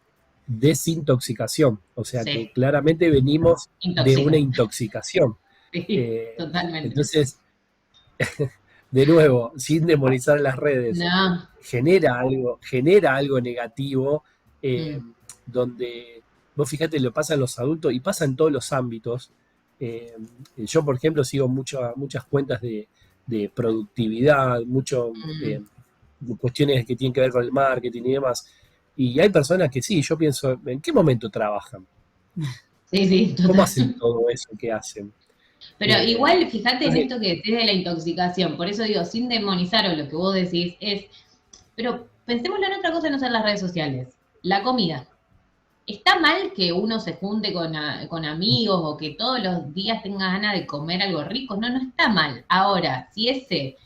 desintoxicación, o sea que sí, claramente venimos de una intoxica. intoxicación. Sí, Eh, totalmente. entonces, de nuevo, sin demonizar las redes, No. genera algo negativo, eh, Mm, donde vos fíjate, lo pasa en los adultos y pasa en todos los ámbitos. Eh, yo, por ejemplo, sigo muchas cuentas de productividad, mm. cuestiones que tienen que ver con el marketing y demás. Y hay personas que sí, yo pienso, ¿en qué momento trabajan? Sí, sí, ¿Cómo total. hacen todo eso que hacen? Pero Eh, igual, fíjate en entonces, esto que decís de la intoxicación, por eso digo, sin demonizar o lo que vos decís es, pero pensémoslo en otra cosa, no ser las redes sociales, la comida. ¿Está mal que uno se junte con amigos o que todos los días tenga ganas de comer algo rico? No, no está mal. Ahora, si ese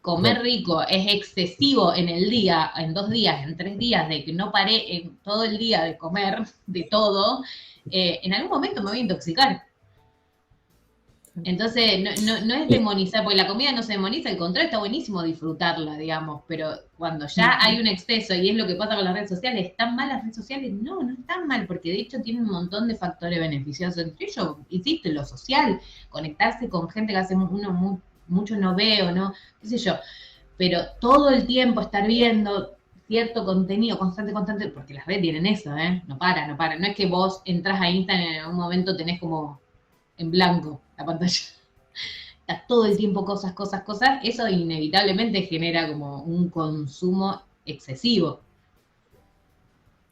comer no. rico es excesivo en el día, en 2 días, en 3 días, de que no paré en todo el día de comer de todo, en algún momento me voy a intoxicar. Entonces, no es Sí, demonizar, porque la comida no se demoniza, al contrario, está buenísimo disfrutarla, digamos, pero cuando ya hay Ujú. un exceso, y es lo que pasa con las redes sociales, ¿están mal las redes sociales? No, no están mal, porque de hecho tienen un montón de factores beneficiosos, entre ellos, insisto, lo social, conectarse con gente que hace mucho no veo, ¿no? Qué sé yo, pero todo el tiempo estar viendo cierto contenido constante, porque las redes tienen eso, ¿eh? No para, no para. No es que vos entras a Instagram y en algún momento tenés como en blanco la pantalla. Está todo el tiempo cosas, eso inevitablemente genera como un consumo excesivo.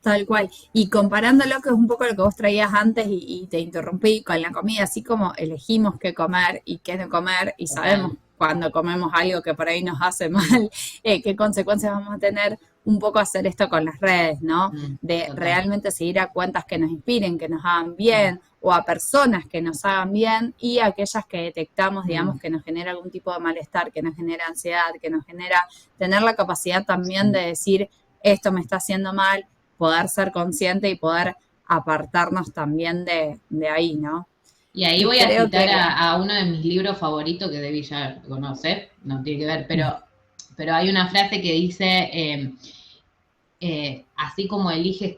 Tal cual. Y comparándolo, que es un poco lo que vos traías antes y te interrumpí con la comida, así como elegimos qué comer y qué no comer y sabemos Total. cuando comemos algo que por ahí nos hace mal, qué consecuencias vamos a tener, un poco hacer esto con las redes, ¿no? De Total. realmente seguir a cuentas que nos inspiren, que nos hagan Mm, bien, o a personas que nos hagan bien y aquellas que detectamos, digamos, mm, que nos genera algún tipo de malestar, que nos genera ansiedad, que nos genera tener la capacidad también de decir, esto me está haciendo mal, poder ser consciente y poder apartarnos también de ahí, ¿no? Y ahí Y voy a creo citar que, a uno de mis libros favoritos que Debbie ya conoce, no tiene que ver, pero hay una frase que dice, así como eliges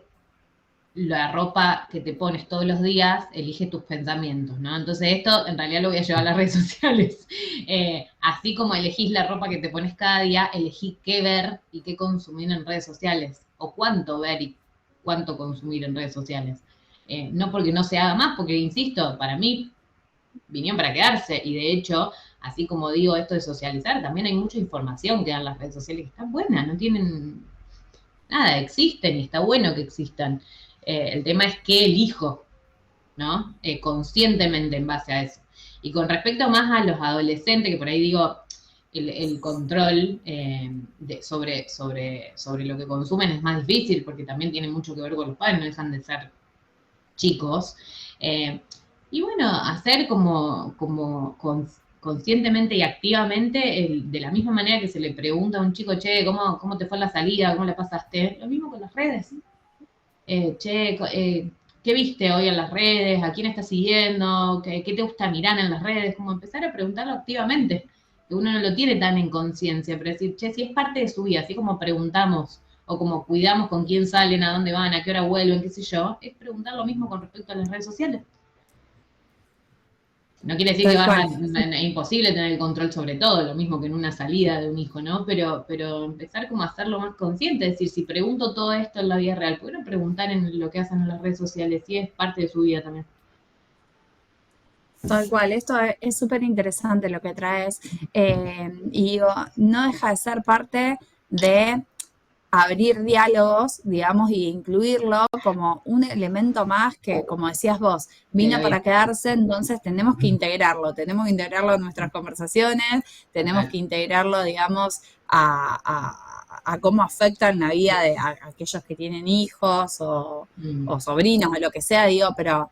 la ropa que te pones todos los días, elige tus pensamientos, ¿no? Entonces esto en realidad lo voy a llevar a las redes sociales. Así como elegís la ropa que te pones cada día, elegí qué ver y qué consumir en redes sociales, o cuánto ver y cuánto consumir en redes sociales. No porque no se haga más, porque insisto, para mí vinieron para quedarse, y de hecho, así como digo esto de socializar, también hay mucha información que dan las redes sociales que está buena, no tienen nada, existen y está bueno que existan. El tema es qué elijo, ¿no? Conscientemente en base a eso. Y con respecto más a los adolescentes, que por ahí digo, el control sobre lo que consumen es más difícil, porque también tiene mucho que ver con los padres, no dejan de ser chicos. Eh, y bueno, hacer como conscientemente y activamente, de la misma manera que se le pregunta a un chico, che, ¿cómo te fue la salida? ¿Cómo la pasaste? Lo mismo con las redes. Che, ¿qué viste hoy en las redes? ¿A quién estás siguiendo? ¿Qué te gusta mirar en las redes? Como empezar a preguntarlo activamente, que uno no lo tiene tan en conciencia, pero decir, che, si es parte de su vida, así como preguntamos o como cuidamos con quién salen, a dónde van, a qué hora vuelven, qué sé yo, es preguntar lo mismo con respecto a las redes sociales. No quiere decir que tal cual, es imposible tener el control sobre todo, lo mismo que en una salida de un hijo, ¿no? Pero empezar como a hacerlo más consciente, es decir, si pregunto todo esto en la vida real, ¿por qué no preguntar en lo que hacen en las redes sociales? Si es parte de su vida también. tal cual. Esto es súper interesante lo que traes. Y digo, no deja de ser parte de abrir diálogos, digamos, y incluirlo como un elemento más que, como decías vos, De vino la para vida. quedarse, entonces tenemos que integrarlo en nuestras conversaciones, tenemos Total. que integrarlo, digamos, a cómo afecta en la vida de aquellos que tienen hijos o Mm, sobrinos o lo que sea, digo, pero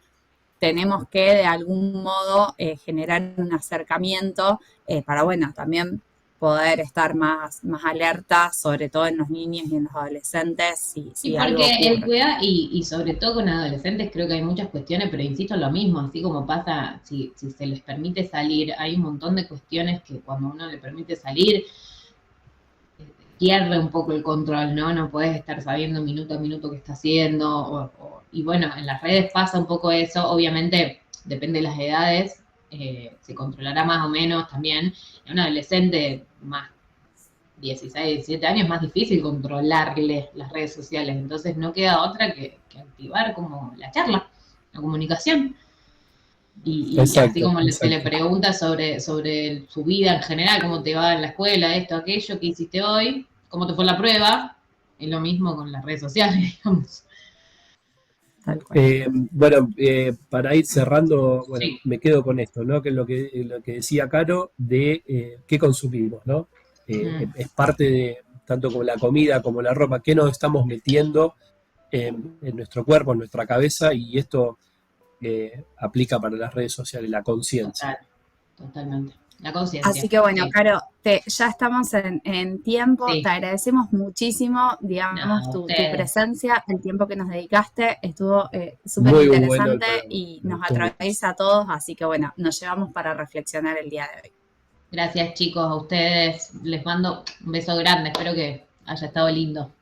tenemos que de algún modo generar un acercamiento para, bueno, también poder estar más alerta, sobre todo en los niños y en los adolescentes. Si algo porque el ocurre. cuidado, y sobre todo con adolescentes, creo que hay muchas cuestiones, pero insisto, lo mismo, así como pasa, si se les permite salir, hay un montón de cuestiones que cuando uno le permite salir, pierde un poco el control, ¿no? No puedes estar sabiendo minuto a minuto qué está haciendo, y bueno, en las redes pasa un poco eso, obviamente depende de las edades, se controlará más o menos también. En un adolescente más 16, 17 años es más difícil controlarle las redes sociales, entonces no queda otra que activar como la charla, la comunicación. Y Exacto, así como se le exacto. pregunta sobre su vida en general, cómo te va en la escuela, esto, aquello, qué hiciste hoy, cómo te fue la prueba, es lo mismo con las redes sociales, digamos. Tal cual. Bueno, para ir cerrando, bueno, Sí. me quedo con esto, ¿no? Que es lo que decía Caro de qué consumimos, ¿no? Es parte de, tanto como la comida como la ropa, qué nos estamos metiendo en nuestro cuerpo, en nuestra cabeza, y esto aplica para las redes sociales, la conciencia. Totalmente. La conciencia. Así que bueno, Sí. Caro, ya estamos en tiempo, Sí. te agradecemos muchísimo, digamos, tu ustedes. presencia, el tiempo que nos dedicaste, estuvo súper Muy bueno el interesante programa, y me nos gustó mucho. atraviesa a todos, así que bueno, nos llevamos para reflexionar el día de hoy. Gracias, chicos, a ustedes. Les mando un beso grande. Espero que haya estado lindo.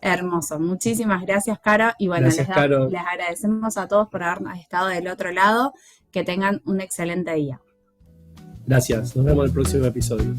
Hermoso, muchísimas gracias, Caro, y bueno, Gracias, Caro. les agradecemos a todos por haber estado del otro lado, que tengan un excelente día. Gracias, nos vemos en el próximo episodio.